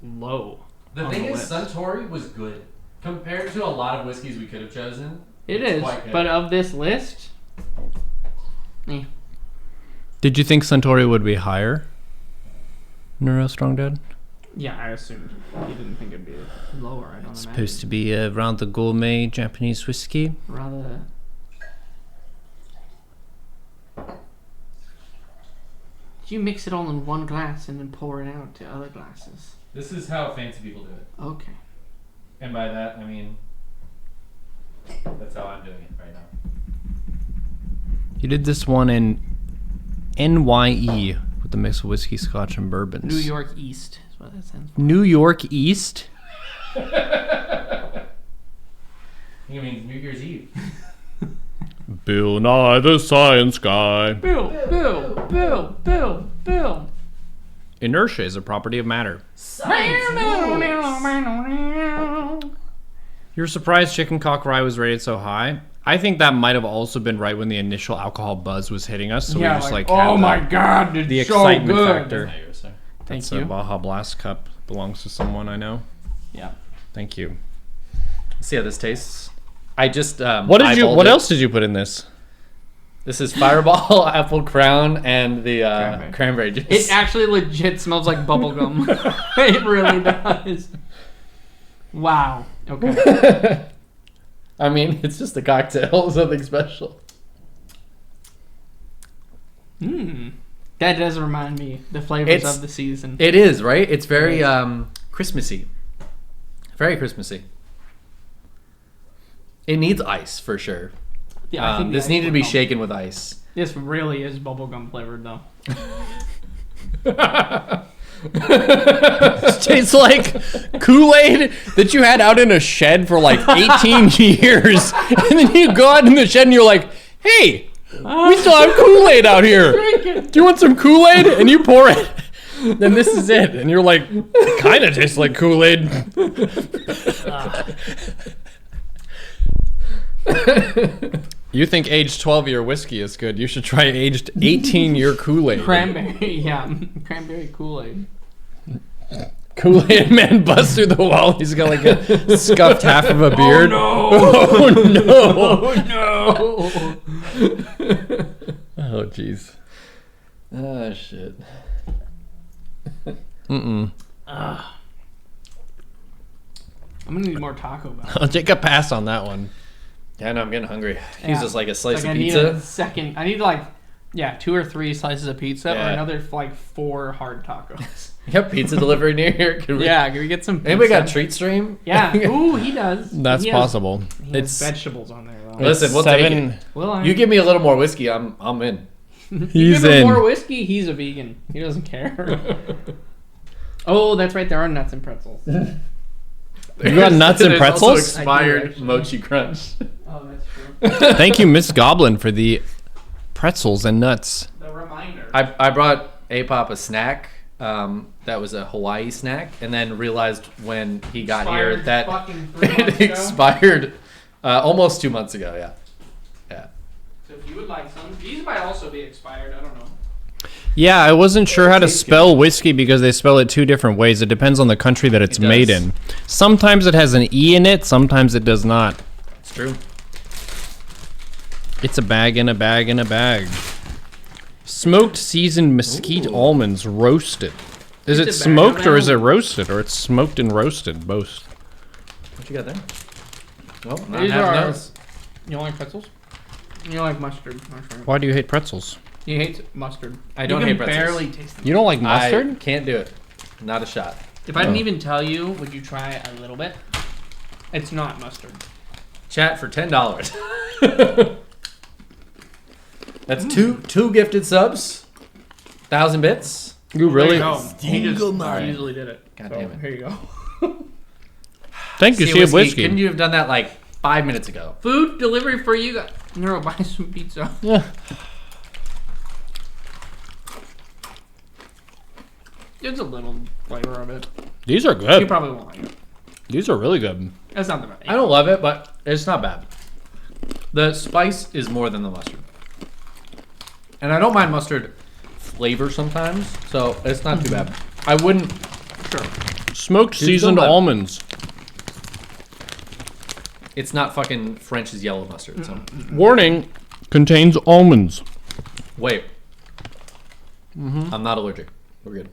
low. The on thing the is, list. Suntory was good compared to a lot of whiskeys we could have chosen. It it's is, quite good. but of this list, Did you think Suntory would be higher? Neuro Strong Dad? yeah, I assumed you didn't think it'd be lower. I don't It's imagine. supposed to be around the gourmet Japanese whiskey. Rather. You mix it all in one glass and then pour it out to other glasses. This is how fancy people do it. Okay. And by that, I mean, that's how I'm doing it right now. You did this one in NYE with the mix of whiskey, scotch, and bourbons. New York East is what that stands for. New York East? I think it means New Year's Eve. Bill Nye the Science Guy. Bill. Inertia is a property of matter. You're surprised chicken cock rye was rated so high? I think that might have also been right when the initial alcohol buzz was hitting us, so we just like had oh my god, it's the so excitement good. factor. Not yours, sir. Thank That's you. a Baja Blast cup. Belongs to someone I know. Yeah. Thank you. Let's see how this tastes. I just What eyeballed it. else did you put in this? This is Fireball, Apple Crown, and the cranberry juice. It actually legit smells like bubblegum. It really does. Wow. Okay. I mean, it's just a cocktail, something special. That does remind me the flavors It's- of the season. It is, right? It's very Christmassy. Very Christmassy. It needs ice for sure. Yeah, I think the This ice needed to would be help. shaken with ice. This really is bubblegum flavored though. It tastes like Kool-Aid that you had out in a shed for like 18 years. And then you go out in the shed and you're like, hey, we still have Kool-Aid out here. Do you want some Kool-Aid? And you pour it. Then this is it. And you're like, it kind of tastes like Kool-Aid. You think aged 12-year whiskey is good. You should try aged 18-year Kool-Aid. Cranberry, yeah. Cranberry Kool-Aid. Kool-Aid man busts through the wall. He's got like a scuffed half of a beard. Oh no! Oh jeez. Oh, shit. Mm-mm. I'm gonna need more Taco Bell. I'll take a pass on that one. Yeah, no, I'm getting hungry. Yeah. Use this like a slice Like, of I need pizza. a second. I need like, 2 or 3 slices of pizza or Yeah. another like 4 hard tacos. You have pizza delivery near here? Can we- Yeah, can we get some pizza? Anybody got Treat Stream? Yeah. Ooh, he does. That's He has- possible. He has It's vegetables on there though. Listen, we'll take seven. it. Well, I You give me a little more whiskey, I'm in. He's give him in. more whiskey. He's a vegan. He doesn't care. Oh, that's right. There are nuts and pretzels. You got nuts and There's also pretzels? expired I do, actually. mochi crunch. Oh, that's true. Thank you, Miss Goblin, for the pretzels and nuts. The reminder. I brought A-Pop a snack. That was a Hawaii snack, and then realized when he got here Expired that fucking 3 months it ago. expired almost 2 months ago. Yeah, yeah. So if you would like some, these might also be expired. I don't know. Yeah, I wasn't sure how to spell whiskey because they spell it 2 different ways. It depends on the country that it's It does. made in. Sometimes it has an E in it, sometimes it does not. It's true. It's a bag in a bag in a bag. Smoked seasoned mesquite almonds roasted. Is it It's a bag smoked of or is it almonds. roasted? Or it's smoked and roasted, both. What you got there? Oh, not These having are- those. You don't like pretzels? You don't like mustard? Why do you hate pretzels? He hates mustard. I don't you hate can pretzels. barely taste them. You don't like I mustard? can't do it. Not a shot. If I didn't Oh. even tell you, would you try a little bit? It's not mustard. Chat for $10. That's two gifted subs. 1,000 bits. You really? He just Alright. easily did it. God So, damn it. Here you go. Thank you, See, see a whiskey. Couldn't you have done that like 5 minutes ago? Food delivery for you guys. Neuro, buy some pizza. Yeah. There's a little flavor of it. These are You good. probably won't like it. These are really good. That's not the bad. I don't love it, but it's not bad. The spice is more than the mustard. And I don't mind mustard flavor sometimes, so it's not too bad. I wouldn't... Sure. Smoked Dude, seasoned don't let- almonds. It's not fucking French's yellow mustard, so... Warning, contains almonds. Wait. I'm not allergic. We're good.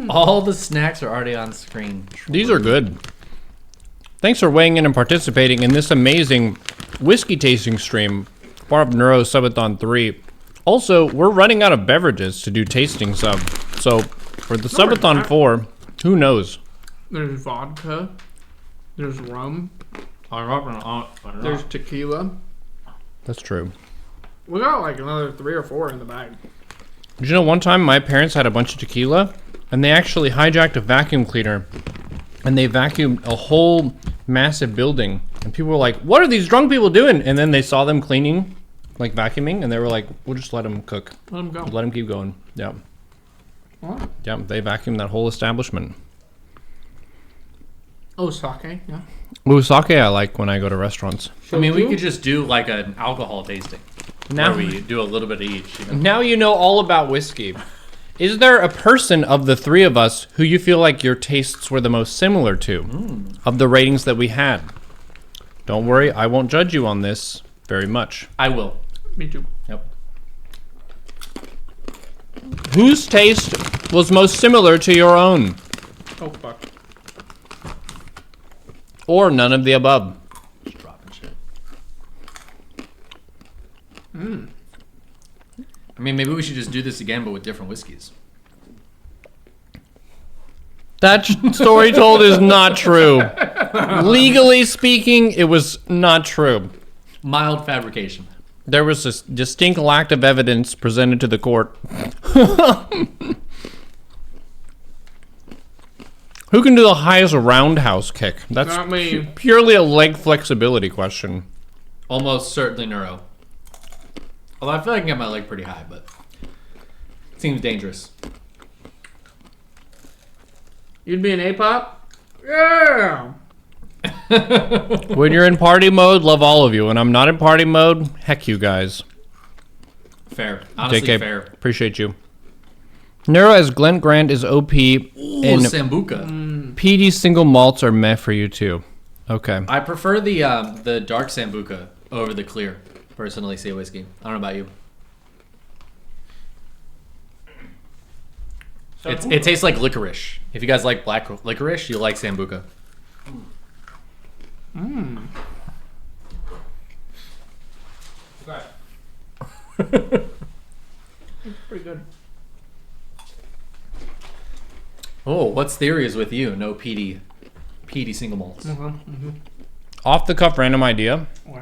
All the snacks are already on screen. These are good. Thanks for weighing in and participating in this amazing whiskey tasting stream, part of Neuro Subathon 3. Also, we're running out of beverages to do tasting sub. So, for the No, we're Subathon not. 4, who knows? There's vodka. There's rum. There's There's tequila. That's true. We got like another 3 or 4 in the bag. Did you know one time my parents had a bunch of tequila, and they actually hijacked a vacuum cleaner, and they vacuumed a whole massive building, and people were like, what are these drunk people doing? And then they saw them cleaning, like vacuuming, and they were like, we'll just let them cook. Let them go. Let them keep going. Yeah. What? Yeah, they vacuumed that whole establishment. Oh, sake. Yeah. Ooh, sake I like when I go to restaurants. I mean, we Shochu? could just do like an alcohol tasting. Now, Where we do a little bit of each. You know? now you know all about whiskey. Is there a person of the three of us who you feel like your tastes were the most similar to of the ratings that we had? Don't worry, I won't judge you on this very much. I will. Me too. Yep. Whose taste was most similar to your own? Oh, fuck. Or none of the above? Just dropping shit. I mean, maybe we should just do this again, but with different whiskeys. That story told is not true. Legally speaking, it was not true. Mild fabrication. There was a distinct lack of evidence presented to the court. Who can do the highest roundhouse kick? That's Not me. purely a leg flexibility question. Almost certainly Neuro. Although I feel like I can get my leg pretty high, but it seems dangerous. You'd be an A-pop? Yeah. When you're in party mode, love all of you. When I'm not in party mode, heck you guys. Fair. Honestly, JK, fair. appreciate you. Neuro as Glen Grant is OP, Ooh, and Sambuca. PD single malts are meh for you too. Okay. I prefer the dark Sambuca over the clear, personally, sea whiskey. I don't know about you. It tastes like licorice. If you guys like black licorice, you'll like Sambuca. Pretty good. Oh, what's theory is with you? No PD single malts. Off the cuff random idea. Okay.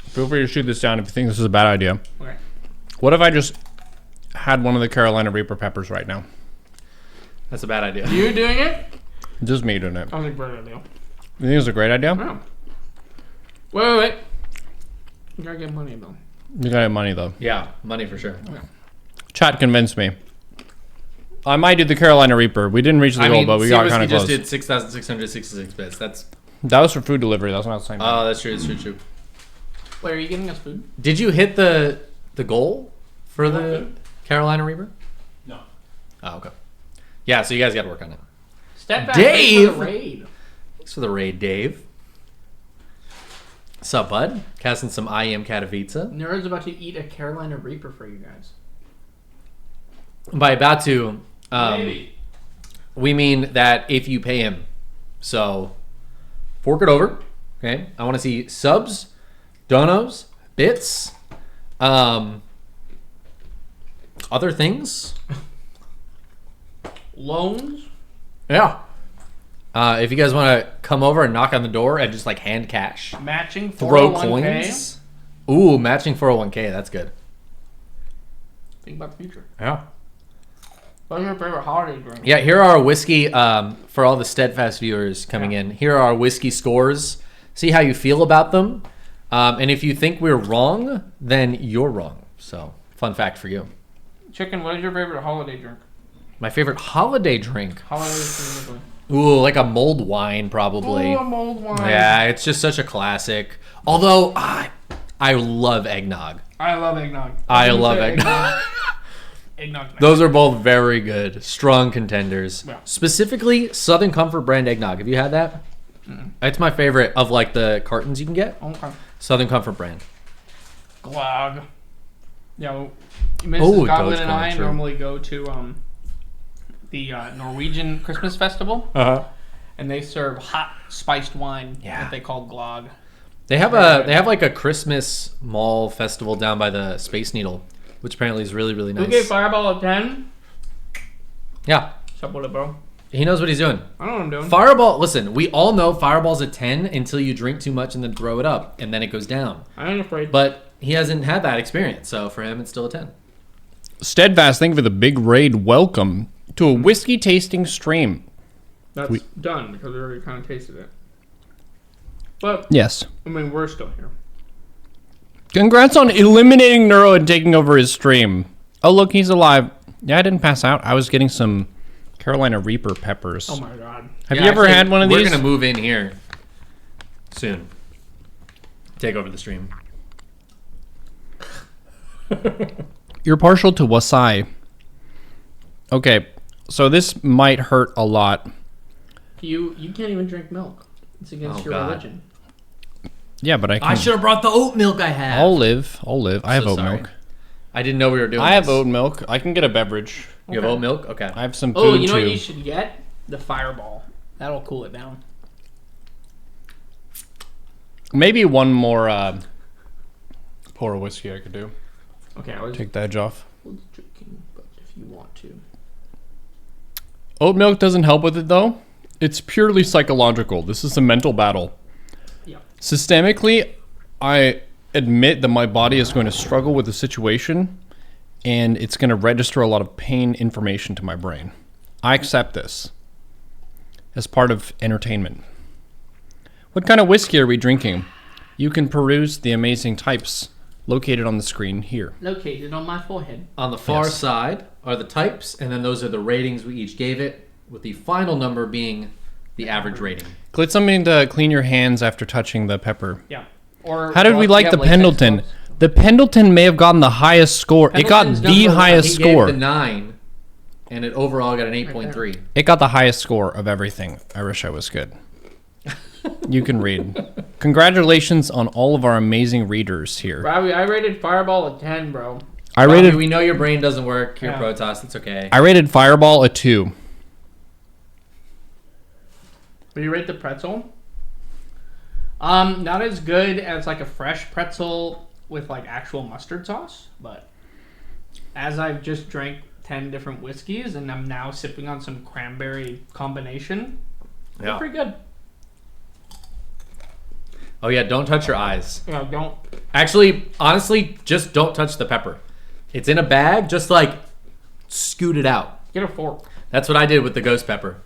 Feel free to shoot this down if you think this is a bad idea. Okay. What if I just had one of the Carolina Reaper peppers right now? That's a bad idea. You doing it? Just me doing it. I think great idea. You think it's a great idea? Oh. Wait. You gotta get money though. You gotta have money though. Yeah, money for sure. Chat convinced me. I might do the Carolina Reaper. We didn't reach the goal, but we sea got whiskey kind of just close. did 6,666 bits. That's That was for food delivery. That's not the same. oh, that's true. That's true. Wait, are you getting us food? Did you hit the goal for the Carolina Reaper? No. Oh, okay. Yeah, so you guys got to work on it. Step back. Dave! For the raid. Thanks for the raid, Dave. Sup, bud? Casting some I am Katowice. Neuro's about to eat a Carolina Reaper for you guys. By about to, Maybe. we mean that if you pay him. So, fork it over. Okay. I want to see subs, donos, bits, other things. Loans? Yeah. If you guys want to come over and knock on the door and just like hand cash, Matching throw 401k? coins. Ooh, matching 401k. That's good. Think about the future. Yeah. What's your favorite holiday drink? Yeah, here are our whiskey, for all the Steadfast viewers coming in. Here are our whiskey scores. See how you feel about them. And if you think we're wrong, then you're wrong. So, fun fact for you. Chicken, what is your favorite holiday drink? My favorite holiday drink. Holiday specifically. Ooh, like a mulled wine, probably. Oh, a mulled wine. Yeah, it's just such a classic. Although, I love eggnog. I love eggnog. I love eggnog. Eggnog. Those are both very good. Strong contenders. Yeah. Specifically, Southern Comfort brand eggnog. Have you had that? It's my favorite of like the cartons you can get. Okay. Southern Comfort brand. Glog. Yeah, Mrs. Oh, Godwin and I Dogecoin, true. normally go to the Norwegian Christmas festival, and they serve hot spiced wine that they call glog. They have like a Christmas mall festival down by the Space Needle, which apparently is really, really nice. Who gave Fireball a 10? Yeah. Sup with it, bro? He knows what he's doing. I know what I'm doing. Fireball, listen, we all know Fireball's a 10 until you drink too much and then throw it up, and then it goes down. I ain't afraid. But he hasn't had that experience, so for him, it's still a 10. Steadfast, thank you for the big raid. Welcome to a whiskey tasting stream. That's done because we already kind of tasted it. But, Yes. I mean, we're still here. Congrats on eliminating Neuro and taking over his stream. Oh, look, he's alive. Yeah, I didn't pass out. I was getting some Carolina Reaper peppers. Oh my god. Have you ever had one of these? We're going to move in here soon. Take over the stream. You're partial to wasai. Okay, so this might hurt a lot. You can't even drink milk. It's against your religion. Yeah, but I can. I should have brought the oat milk I have. I'll live. I have So oat sorry. milk. I didn't know we were doing I have this. oat milk. I can get a beverage. You have oat milk? Okay. I have some food Oh, you know too. what you should get? The Fireball. That'll cool it down. Maybe one more pour of whiskey I could do. Okay, I was Take the edge off. drinking, but if you want to. Oat milk doesn't help with it though. It's purely psychological. This is a mental battle. Yeah. Systemically, I admit that my body is going to struggle with the situation and it's going to register a lot of pain information to my brain. I accept this as part of entertainment. What kind of whiskey are we drinking? You can peruse the amazing types located on the screen here. Located on my forehead. On the far side are the types, and then those are the ratings we each gave it, with the final number being the average rating. Click something to clean your hands after touching the pepper. Yeah. Or How did we do you like have the latex Pendleton? gloves? The Pendleton may have gotten the highest score. It got Pendleton's the number one. highest He gave score. the 9, and it overall got an 8.3. It got the highest score of everything. I wish I was good. You can read. Congratulations on all of our amazing readers here. Robbie, I rated Fireball a 10, bro. I Robbie, rated we know your brain doesn't work. Your Yeah. Protoss, it's okay. I rated Fireball a 2. Would you rate the pretzel? Not as good as like a fresh pretzel with like actual mustard sauce, but as I've just drank 10 different whiskeys and I'm now sipping on some cranberry combination, they're Yeah. pretty good. Oh yeah, don't touch your eyes. Yeah, don't. Actually, honestly, just don't touch the pepper. It's in a bag, just like scoot it out. Get a fork. That's what I did with the ghost pepper.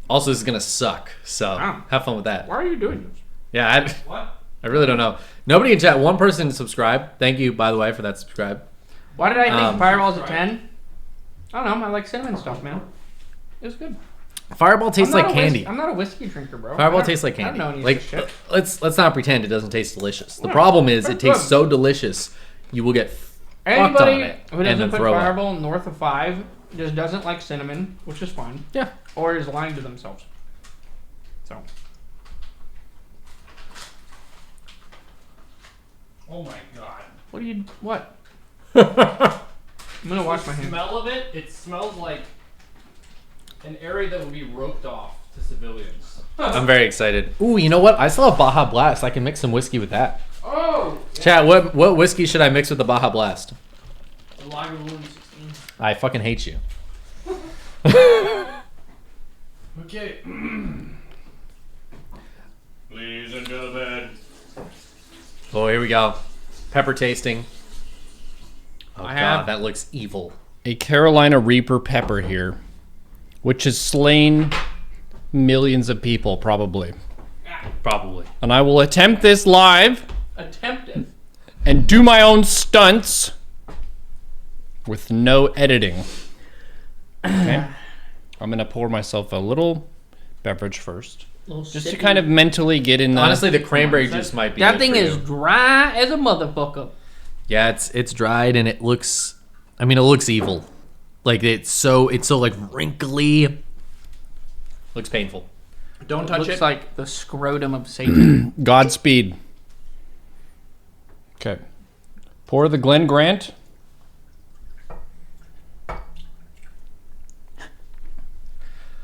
Also, this is gonna suck, so Wow. have fun with that. Why are you doing this? Yeah, What? I really don't know. Nobody in chat. One person subscribed. Thank you, by the way, for that subscribe. Why did I think Um, Fireball's a 10? I don't know. I like cinnamon stuff, man. It was good. Fireball tastes I'm like not a candy. I'm not a whiskey drinker, bro. Fireball I don't- tastes like I don't candy. know any of Like, this shit. let's not pretend it doesn't taste delicious. The No, problem is it's it tastes good. so delicious, you will get fucked on Anybody it who and doesn't then put throw up. Fireball north of 5 just doesn't like cinnamon, which is fine, Yeah. or is lying to themselves. So, Oh my god. what do you... What? I'm gonna wash my hands. Smell of it, it smells like an area that would be roped off to civilians. I'm very excited. Ooh, you know what? I still have Baja Blast. I can mix some whiskey with that. Oh! Chat, what whiskey should I mix with the Baja Blast? The Lagavulin 16. I fucking hate you. Okay. Ladies and gentlemen. Oh, here we go. Pepper tasting. Oh I god, have- that looks evil. A Carolina Reaper pepper here, which has slain millions of people probably. Probably. And I will attempt this live Attempted. and do my own stunts with no editing. Okay. I'm gonna pour myself a little beverage first, Little just to sippy. kind of mentally get in the. Honestly, the cranberry juice might be That good thing for is you. dry as a motherfucker. Yeah, it's dried and it looks. I mean, it looks evil. Like it's so like wrinkly. Looks painful. Don't touch it. Looks like the scrotum of Satan. Godspeed. Okay. Pour the Glen Grant.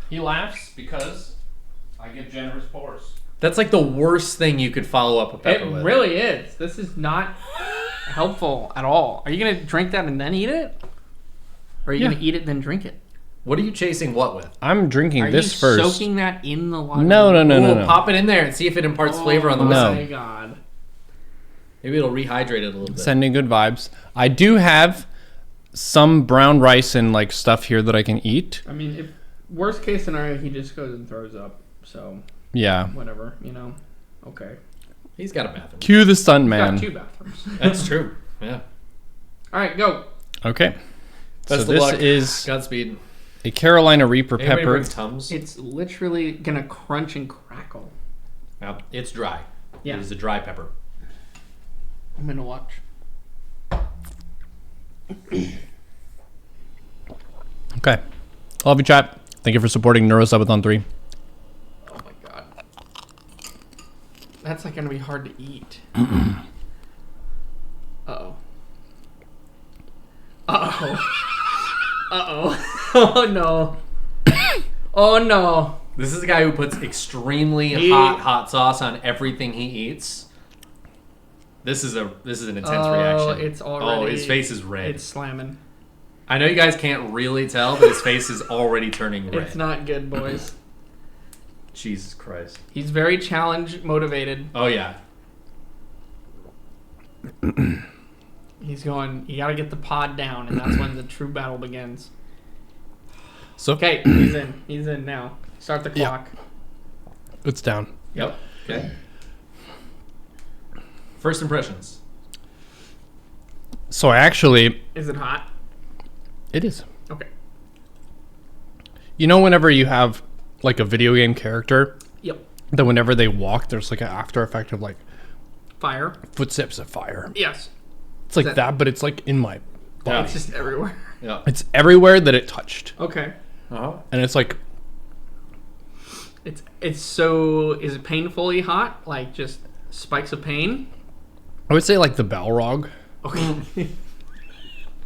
He laughs because I give generous pours. That's like the worst thing you could follow up a pepper It with. really is. This is not helpful at all. Are you gonna drink that and then eat it, or are you gonna eat it then drink it? What are you chasing what with? I'm drinking Are this you first. soaking that in the water? No. Ooh, pop it in there and see if it imparts flavor on the Oh whiskey. No. my god. Maybe it'll rehydrate it a little bit. Sending good vibes. I do have some brown rice and like stuff here that I can eat. I mean, if worst case scenario, he just goes and throws up. So Yeah. whatever, Okay. He's got a bathroom. Cue the stunt Got man. 2 bathrooms. That's true. Yeah. All right, go. Okay. Best So of this luck. is Godspeed. a Carolina Reaper Anybody pepper. bring Tums? It's literally gonna crunch and crackle. Yeah, it's dry. Yeah. It is a dry pepper. I'm gonna watch. Okay. Love you, chat. Thank you for supporting Neuro Subathon 3. Oh my god. That's like gonna be hard to eat. Uh-oh. Uh-oh. Uh-oh. Oh no. Oh no. This is a guy who puts extremely He- hot sauce on everything he eats. This is an intense reaction. It's already. Oh, his face is red. It's slamming. I know you guys can't really tell, but his face is already turning red. It's not good, boys. Jesus Christ. He's very challenge motivated. Oh yeah. He's going, you gotta get the pod down, and that's when the true battle begins. So Okay, he's in. He's in now. Start the Yeah. clock. it's down. Yep. Okay. First impressions. So actually, Is it hot? it is. Okay. You know, whenever you have like a video game character, Yep. that whenever they walk, there's like an after effect of like Fire. footsteps of fire. Yes. It's like that- that, but it's like in my body. It's just everywhere. Yeah. It's everywhere that it touched, Okay. Uh-huh. and it's like It's so. Is it painfully hot? Like just spikes of pain? I would say like the Balrog. Okay.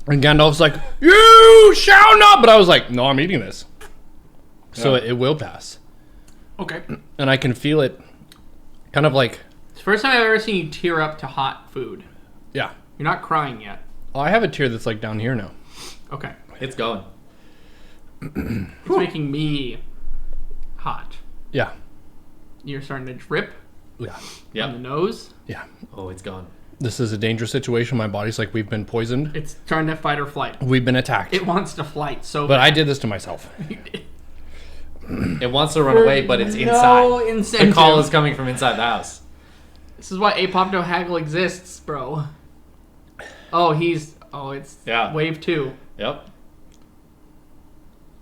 And Gandalf's like, "You shall not," but I was like, "No, I'm eating this." So Yeah. it will pass, Okay. and I can feel it, kind of like, It's the first time I've ever seen you tear up to hot food. yeah. You're not crying yet. Oh, I have a tear that's like down here now. Okay. It's going. It's making me hot. Yeah, You're starting to drip yeah, on the Yep. nose. yeah. Oh, it's gone. This is a dangerous situation. My body's like, we've been poisoned. It's trying to fight or flight. We've been attacked. It wants to flight so But bad. I did this to myself. It wants to run away, but it's inside. No incentive. The call is coming from inside the house. This is why Apopto Haggle exists, bro. Oh, it's Yeah. wave 2. Yep.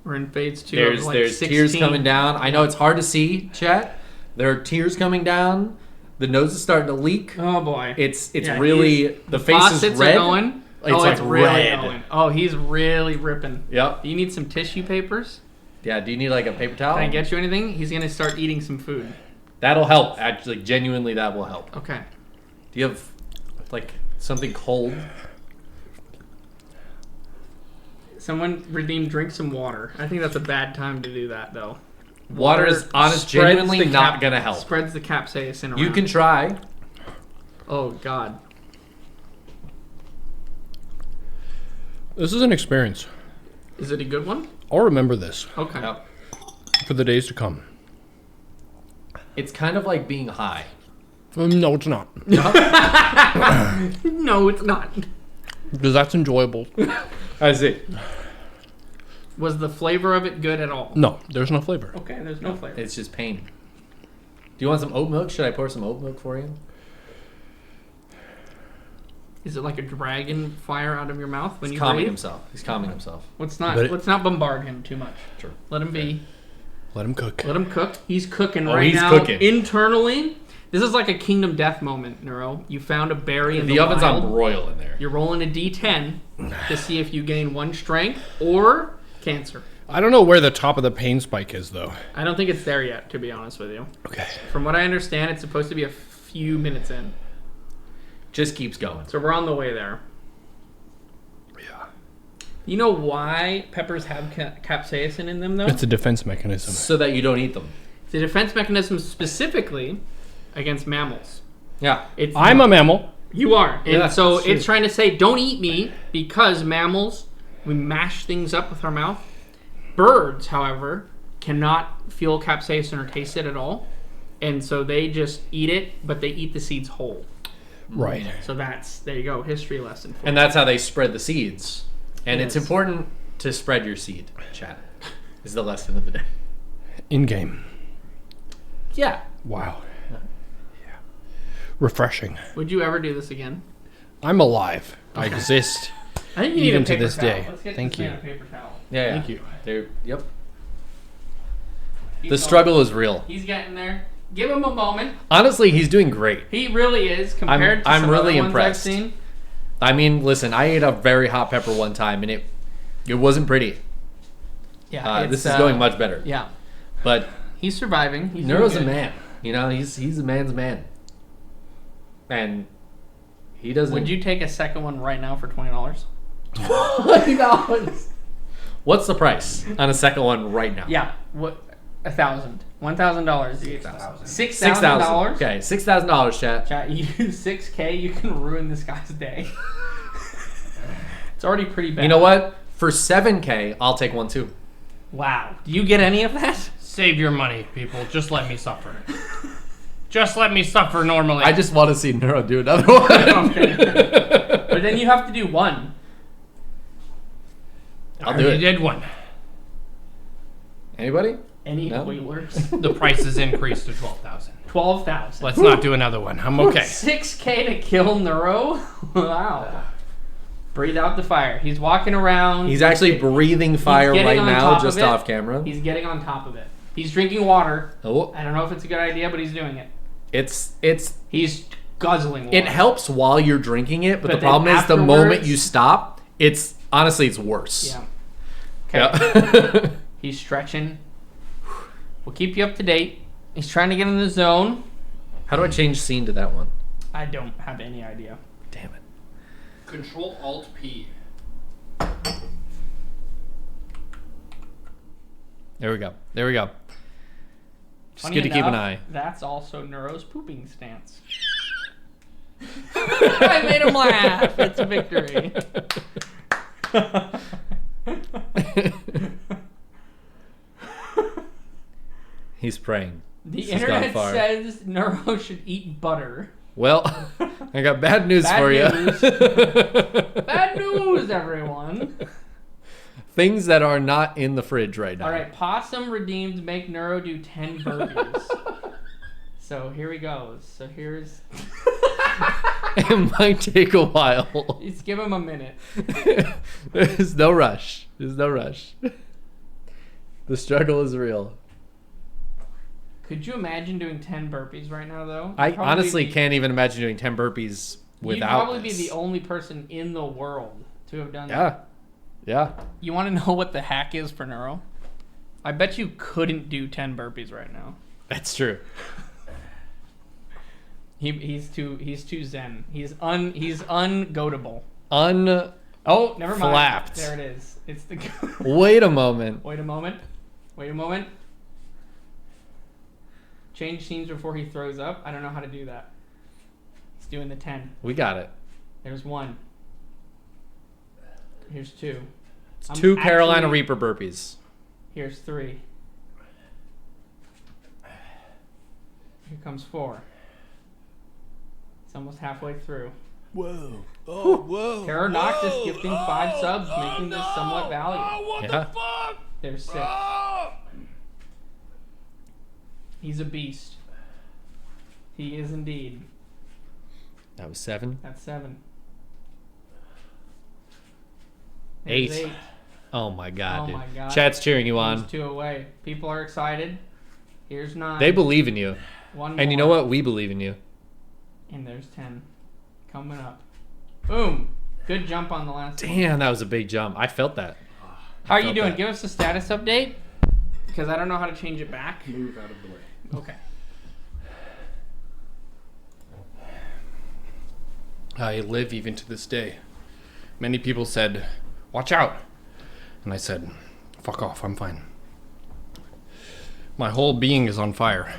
We're in phase 2. There's of like there's 16. tears coming down. I know it's hard to see, chat. There are tears coming down. The nose is starting to leak. Oh boy. It's Yeah, really the face is Faucets red. are going. It's like really red. going. Oh, he's really ripping. Yep. Do you need some tissue papers? Yeah. Do you need like a paper towel? Can I get you anything? He's gonna start eating some food. That'll help. Actually, genuinely, that will help. Okay. Do you have like something cold? Someone redeem drink some water. I think that's a bad time to do that though. Water is honest, spreads genuinely the not gonna help. Spreads the capsaicin around. You can try. Oh God. This is an experience. Is it a good one? I'll remember this Okay. Yep. for the days to come. It's kind of like being high. No, it's not. No, it's not. Because that's enjoyable. I see. Was the flavor of it good at all? No, there's no flavor. Okay, there's no flavor. It's just pain. Do you want some oat milk? Should I pour some oat milk for you? Is it like a dragon fire out of your mouth when He's you calming breathe? himself. He's calming himself. Let's not But it- let's not bombard him too much. Sure. Let him be. Let him cook. Let him cook. He's cooking Oh, right he's now. cooking. Internally, this is like a kingdom death moment, Neuro. You found a berry in the The oven's wild. on broil in there. You're rolling a d10 to see if you gain 1 strength or cancer. I don't know where the top of the pain spike is, though. I don't think it's there yet, to be honest with you. Okay. From what I understand, it's supposed to be a few minutes in. Just keeps going. So we're on the way there. Yeah. You know why peppers have capsaicin in them, though? It's a defense mechanism. So that you don't eat them. It's a defense mechanism specifically against mammals. Yeah. It's I'm a mammal. You are. And Yeah, so that's true. it's trying to say, don't eat me, because mammals, we mash things up with our mouth. Birds, however, cannot feel capsaicin or taste it at all. And so they just eat it, but they eat the seeds whole. Right. So there you go, history lesson for And that's how they spread the seeds. And it's Yes. important to spread your seed, chat. Is the lesson of the day. In game. Yeah. Wow. Yeah. Refreshing. Would you ever do this again? I'm alive. I exist. I think you Even need a to paper this towel. day. Let's get Thank this man you. a paper towel. Yeah. Thank you. Yep. He's The going- struggle is real. He's getting there. Give him a moment. Honestly, he's doing great. He really is compared to I'm some really other impressed. ones I've seen. I mean, listen, I ate a very hot pepper one time, and it wasn't pretty. Yeah, This is going much better. Yeah, But he's surviving. He's Neuro's a doing good. man. You know, he's a man's man. And he doesn't. Would you take a second one right now for $20? $20? What's the price on a second one right now? Yeah, what? $1,000, $1,000. $6,000. $6,000. Okay, $6,000, chat. Chat, you use $6K, you can ruin this guy's day. It's already pretty bad. You know what? For $7K, I'll take one too. Wow. Do you get any of that? Save your money, people. Just let me suffer. Just let me suffer normally. I just want to see Neuro do another one. Okay. But then you have to do one. I'll I do already it. did one. Anybody? Any No. whalers? The price is increased to 12,000. 12,000. Let's not do another one. I'm okay. 6K to kill Neuro? Wow. Breathe out the fire. He's walking around. He's actually breathing fire getting right on now, top of just it. off camera. He's getting on top of it. He's drinking water. Oh, I don't know if it's a good idea, but he's doing it. it's He's guzzling water. it helps while you're drinking it, but But the then problem is the moment afterwards- you stop, it's honestly it's worse. Yeah. Okay. Yeah. He's stretching. We'll keep you up to date. He's trying to get in the zone. How do I change scene to that one? I don't have any idea. Damn it. Control-Alt-P. There we go. There we go. Just Funny good to keep an enough, eye. That's also Neuro's pooping stance. I made him laugh. It's a victory. He's praying. The This has gone internet far. says Neuro should eat butter. Well, I got bad news Bad for news. you. Bad news, everyone. Things that are not in the fridge right now. All right, Possum redeemed. Make Neuro do 10 burpees. So here he goes. So here's. It might take a while. Just give him a minute. There's no rush. There's no rush. The struggle is real. Could you imagine doing 10 burpees right now, though? I You'd probably honestly be- can't even imagine doing 10 burpees You'd without probably this. be the only person in the world to have done that. Yeah. Yeah. You want to know what the hack is for Neuro? I bet you couldn't do 10 burpees right now. That's true. He's too zen. He's ungoatable. Un. Oh, never mind. Flapped. There it is. It's the. Wait a moment. Wait a moment. Wait a moment. Change scenes before he throws up. I don't know how to do that. He's doing the 10. We got it. There's 1. Here's 2. It's I'm 2 Carolina actually- Reaper burpees. Here's 3. Here comes 4. It's almost halfway through. Whoa. Oh, whoa. Terror Noctis gifting 5 subs, making this somewhat valuable. Yeah. There's 6. He's a beast. He is indeed. That was 7. That's 7. There's 8. Oh my god, Oh dude. my God. Chat's cheering you on. He's 2 away. People are excited. Here's 9. They believe in you. One more. And you know what? We believe in you. And there's 10. Coming up. Boom. Good jump on the last one. Damn, that was a big jump. I felt that. How are you felt doing? that. Give us a status update. Because I don't know how to change it back. Move out of the way. Okay. I live even to this day. Many people said, watch out. And I said, fuck off, I'm fine. My whole being is on fire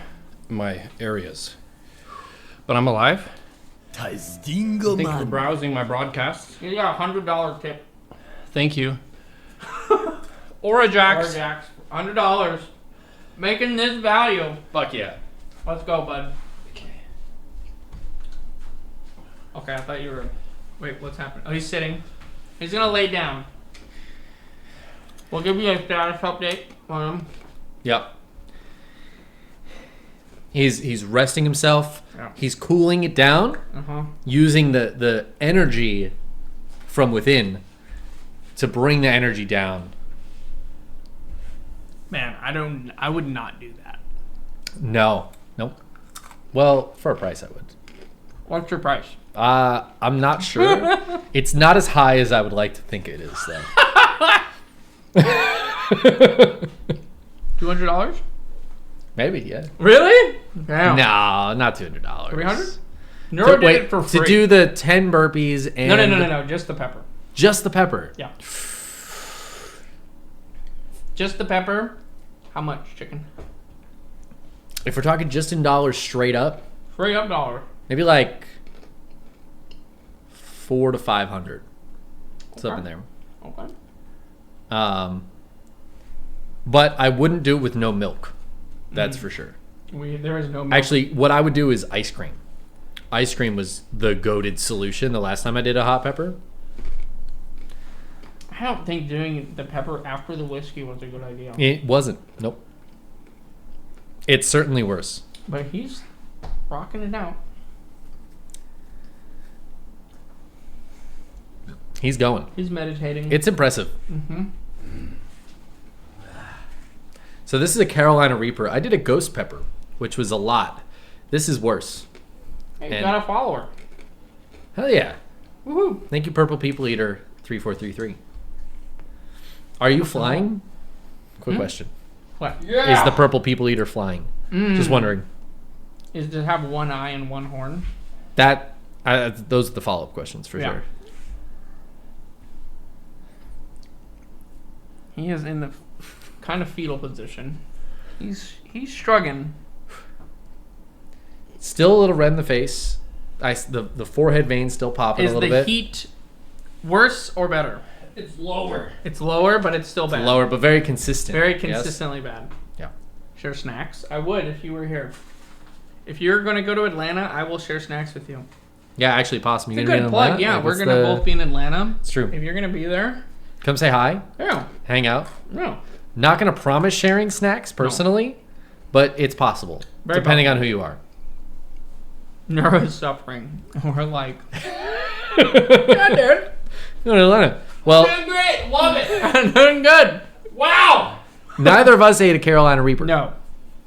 in my areas. But I'm alive. Thank you for browsing my broadcasts. You got a $100 tip. Thank you. Orajax. Jacks. $100. Making this value. Fuck yeah. Let's go, bud. Okay, I thought you were... Wait, what's happening? Oh, he's sitting. He's gonna lay down. We'll give you a status update on him. Yep. He's resting himself. Yeah. He's cooling it down Uh-huh. using the energy from within to bring the energy down. Man, I would not do that. No. Nope. Well, for a price I would. What's your price? I'm not sure. It's not as high as I would like to think it is, though. $200? Maybe, yeah. Really? Damn. No, not $200. $300? Neuro did it for free. To do the 10 burpees and No. Just the pepper. just the pepper. Yeah. Just the pepper. How much chicken? If we're talking just in dollars straight up, Straight up dollar. maybe like $400 to $500. It's up Okay. in there. Okay. But I wouldn't do it with no milk. That's for sure. There is no milk. Actually, what I would do is ice cream. Ice cream was the goated solution the last time I did a hot pepper. I don't think doing the pepper after the whiskey was a good idea. It wasn't. Nope. It's certainly worse. But he's rocking it out. He's going. He's meditating. It's impressive. Mm-hmm. So this is a Carolina Reaper. I did a ghost pepper, which was a lot. This is worse. Hey, you And- got a follower. Hell yeah. Woohoo. Thank you, Purple People Eater 3433. Are you flying? Quick question. What? Is the Purple People Eater flying? Just wondering. Is to have one eye and one horn? That those are the follow-up questions for Yeah. sure. He is in the kind of fetal position. He's struggling. Still a little red in the face. The forehead veins still popping Is a little the bit. heat worse or better? It's lower. It's lower, but it's still bad. Lower, but very consistent. Very Yes? consistently bad. Yeah. Share snacks. I would if you were here. If you're going to go to Atlanta, I will share snacks with you. Yeah, actually, possibly. It's a good plug. Yeah, we're going to both be in Atlanta. It's true. If you're going to be there, Come say hi, yeah. hang out. No. Not going to promise sharing snacks personally, but it's possible, Very depending on who you are. Neuro is suffering. And we're like, yeah, dude. No, no, no, no. Well, Doing great. Love it. I'm doing good. Wow. neither of us ate a Carolina Reaper, No.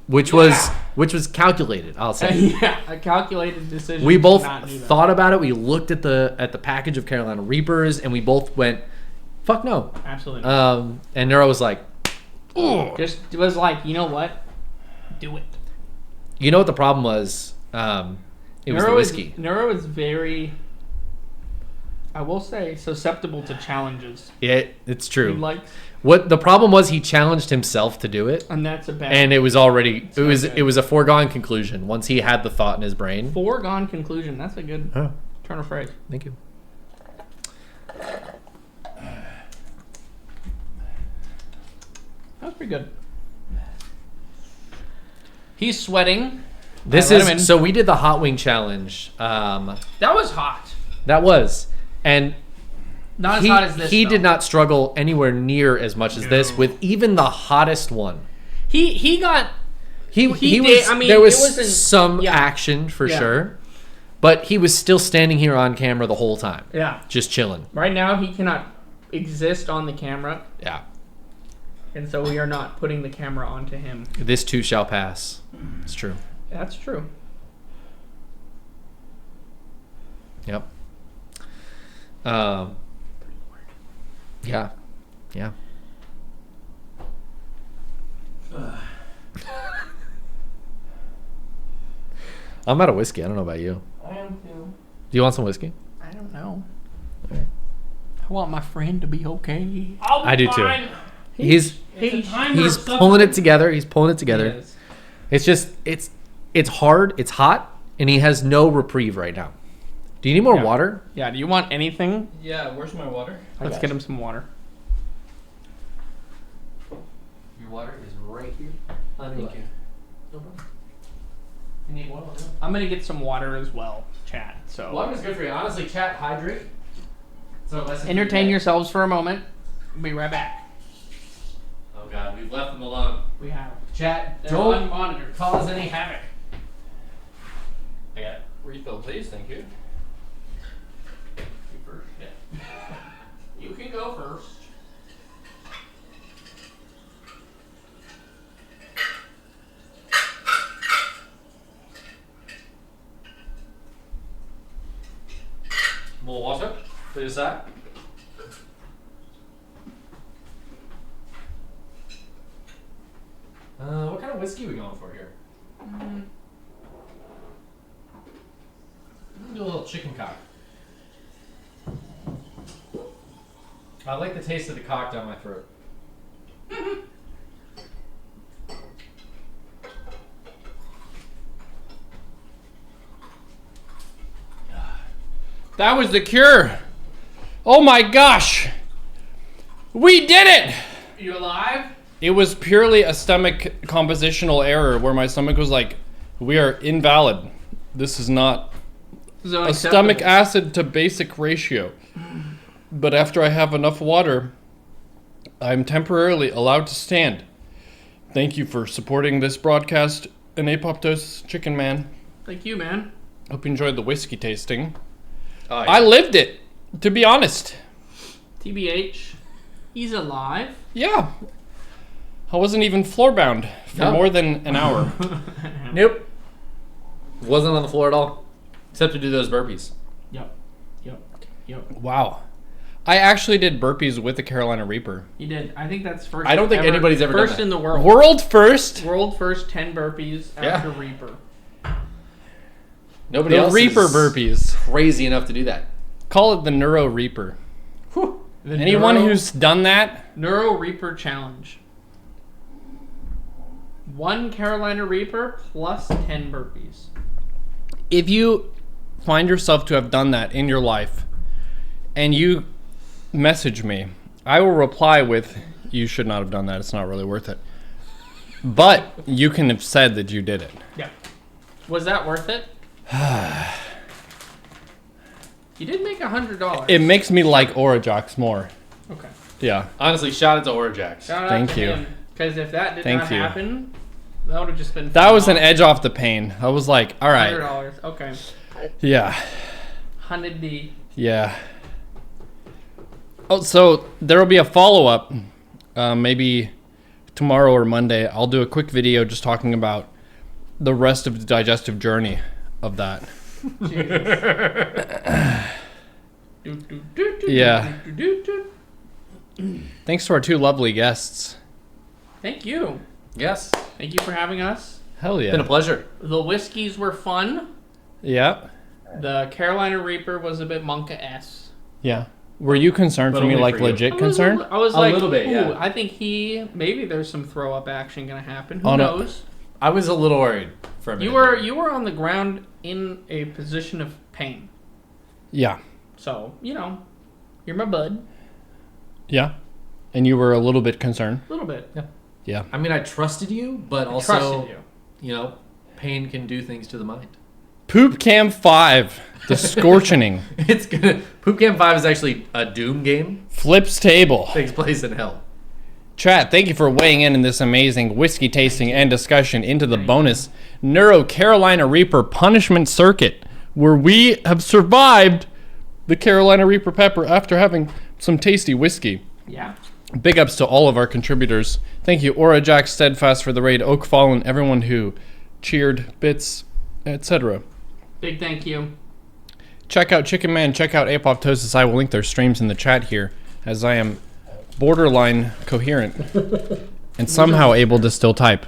which was calculated. I'll say. Yeah, a calculated decision. We to both not do that. thought about it. We looked at the package of Carolina Reapers, and we both went, "Fuck no." Absolutely. And Neuro was like, "Oh." Just it was like, you know what? Do it. You know what the problem was? It was the whiskey. Neuro is very, I will say, susceptible to challenges. It's true. He likes, What the problem was, he challenged himself to do it, and that's a bad. and it was already not good. it was a foregone conclusion once he had the thought in his brain. foregone conclusion. That's a good Huh. turn of phrase. Thank you. That's pretty good. He's sweating. This let him in. is so we did the hot wing challenge. That was hot. That was, and Not as hot as this. he though. did not struggle anywhere near as much as this with even the hottest one. He got. He He was. did- I mean, there was it wasn't- some yeah. action for Yeah. sure, but he was still standing here on camera the whole time, Yeah. just chilling. Right now he cannot exist on the camera, Yeah. and so we are not putting the camera onto him. This too shall pass. It's true. That's true. Yep. Yeah. Yeah. I'm out of whiskey. I don't know about you. I am too. Do you want some whiskey? I don't know. I want my friend to be okay. I do too. He's He, he's pulling it together. He's pulling it together. Yes. It's just it's hard. It's hot, and he has no reprieve right now. Do you need more Yeah. water? Yeah, do you want anything? Yeah, where's my water? Let's get him some water. Your water is right here. Thank you. No problem. You need water? I'm gonna get some water as well, chat. So Water's good for you. Honestly, chat, hydrate. So let's entertain yourselves for a moment. We'll be right back. Oh God, we've left them alone. We have. Chat, They're don't unmonitored. cause any havoc. I got refill, please. Thank you. You first. Yeah. You can go first. More water, please, that. What kind of whiskey are we going for here? Do a little chicken cock. I like the taste of the cock down my throat. That was the cure. Oh my gosh. We did it. You alive? It was purely a stomach compositional error where my stomach was like, we are invalid. This is not a stomach acid to basic ratio. But after I have enough water, I'm temporarily allowed to stand. Thank you for supporting this broadcast, an Apoptosis Chicken Man. Thank you, man. Hope you enjoyed the whiskey tasting. Oh, I lived it, to be honest. TBH, he's alive. Yeah. I wasn't even floor-bound for No. more than an hour. Nope. Wasn't on the floor at all, except to do those burpees. Yep. Wow. I actually did burpees with the Carolina Reaper. You did. I think that's first. I don't think anybody's ever done first that. in the world. World first. World first 10 burpees Yeah. after Reaper. Nobody The else Reaper is burpees. crazy enough to do that. Call it the Neuro Reaper. Whew. The Anyone Neuro- who's done that, Neuro Reaper challenge. 1 Carolina Reaper plus 10 burpees. if you find yourself to have done that in your life and you message me, I will reply with, you should not have done that. It's not really worth it. But you can have said that you did it. Yeah. Was that worth it? You did make $100. It makes me like Orajocks more. Okay. Yeah. Honestly, shout out to Orajax. Shout out Thank to you. him, because if that did Thank not you. happen, that would have just been. That was an phenomenal. edge off the pain. I was like, all right. $100. Okay. Yeah. 100D. Yeah. Oh, so there will be a follow-up. Maybe tomorrow or Monday. I'll do a quick video just talking about the rest of the digestive journey of that. Yeah. Thanks to our two lovely guests. Thank you. Yes. Thank you for having us. Hell Been a yeah. pleasure. The whiskeys were fun. Yeah. The Carolina Reaper was a bit Monka-esque. Yeah. Were you concerned But for me, only like for you. legit I concerned? was A like, little bit, ooh, yeah. I think maybe there's some throw up action gonna happen. Who Oh, no. knows? I was a little worried for a minute. You were on the ground in a position of pain. Yeah. So, you're my bud. Yeah. And you were a little bit concerned. A little bit. Yeah. I mean, I trusted you, but I also, trusted you. Pain can do things to the mind. Poop Cam 5. The Scorching. It's gonna. Poop Camp 5 is actually a Doom game. Flips table. Takes place in hell. Chat, thank you for weighing in this amazing whiskey tasting and discussion into the bonus Neuro Carolina Reaper punishment circuit, where we have survived the Carolina Reaper pepper after having some tasty whiskey. Yeah. Big ups to all of our contributors. Thank you, Aura Jack Steadfast for the raid, Oak Fallen, everyone who cheered, bits, etc. Big thank you. Check out Chicken Man, check out Apoptosis. I will link their streams in the chat here, as I am borderline coherent and somehow able to still type.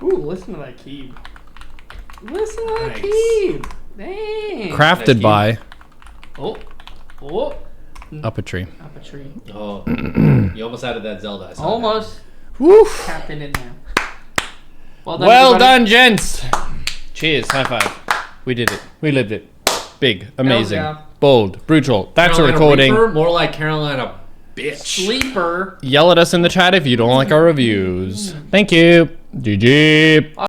Ooh, listen to that key. Listen to that Nice. key. Dang. Crafted by Oh. Oh. Up a Tree. Up a tree. Oh, you almost added that Zelda. I saw Almost. Woo! Tapped it in there. Well done. Well everybody. done, gents. Cheers, high five. We did it. We lived it. Big, amazing, yeah. bold, brutal. That's Carolina a recording. Reaper, more like Carolina bitch. Sleeper. Yell at us in the chat if you don't like our reviews. Thank you. GG.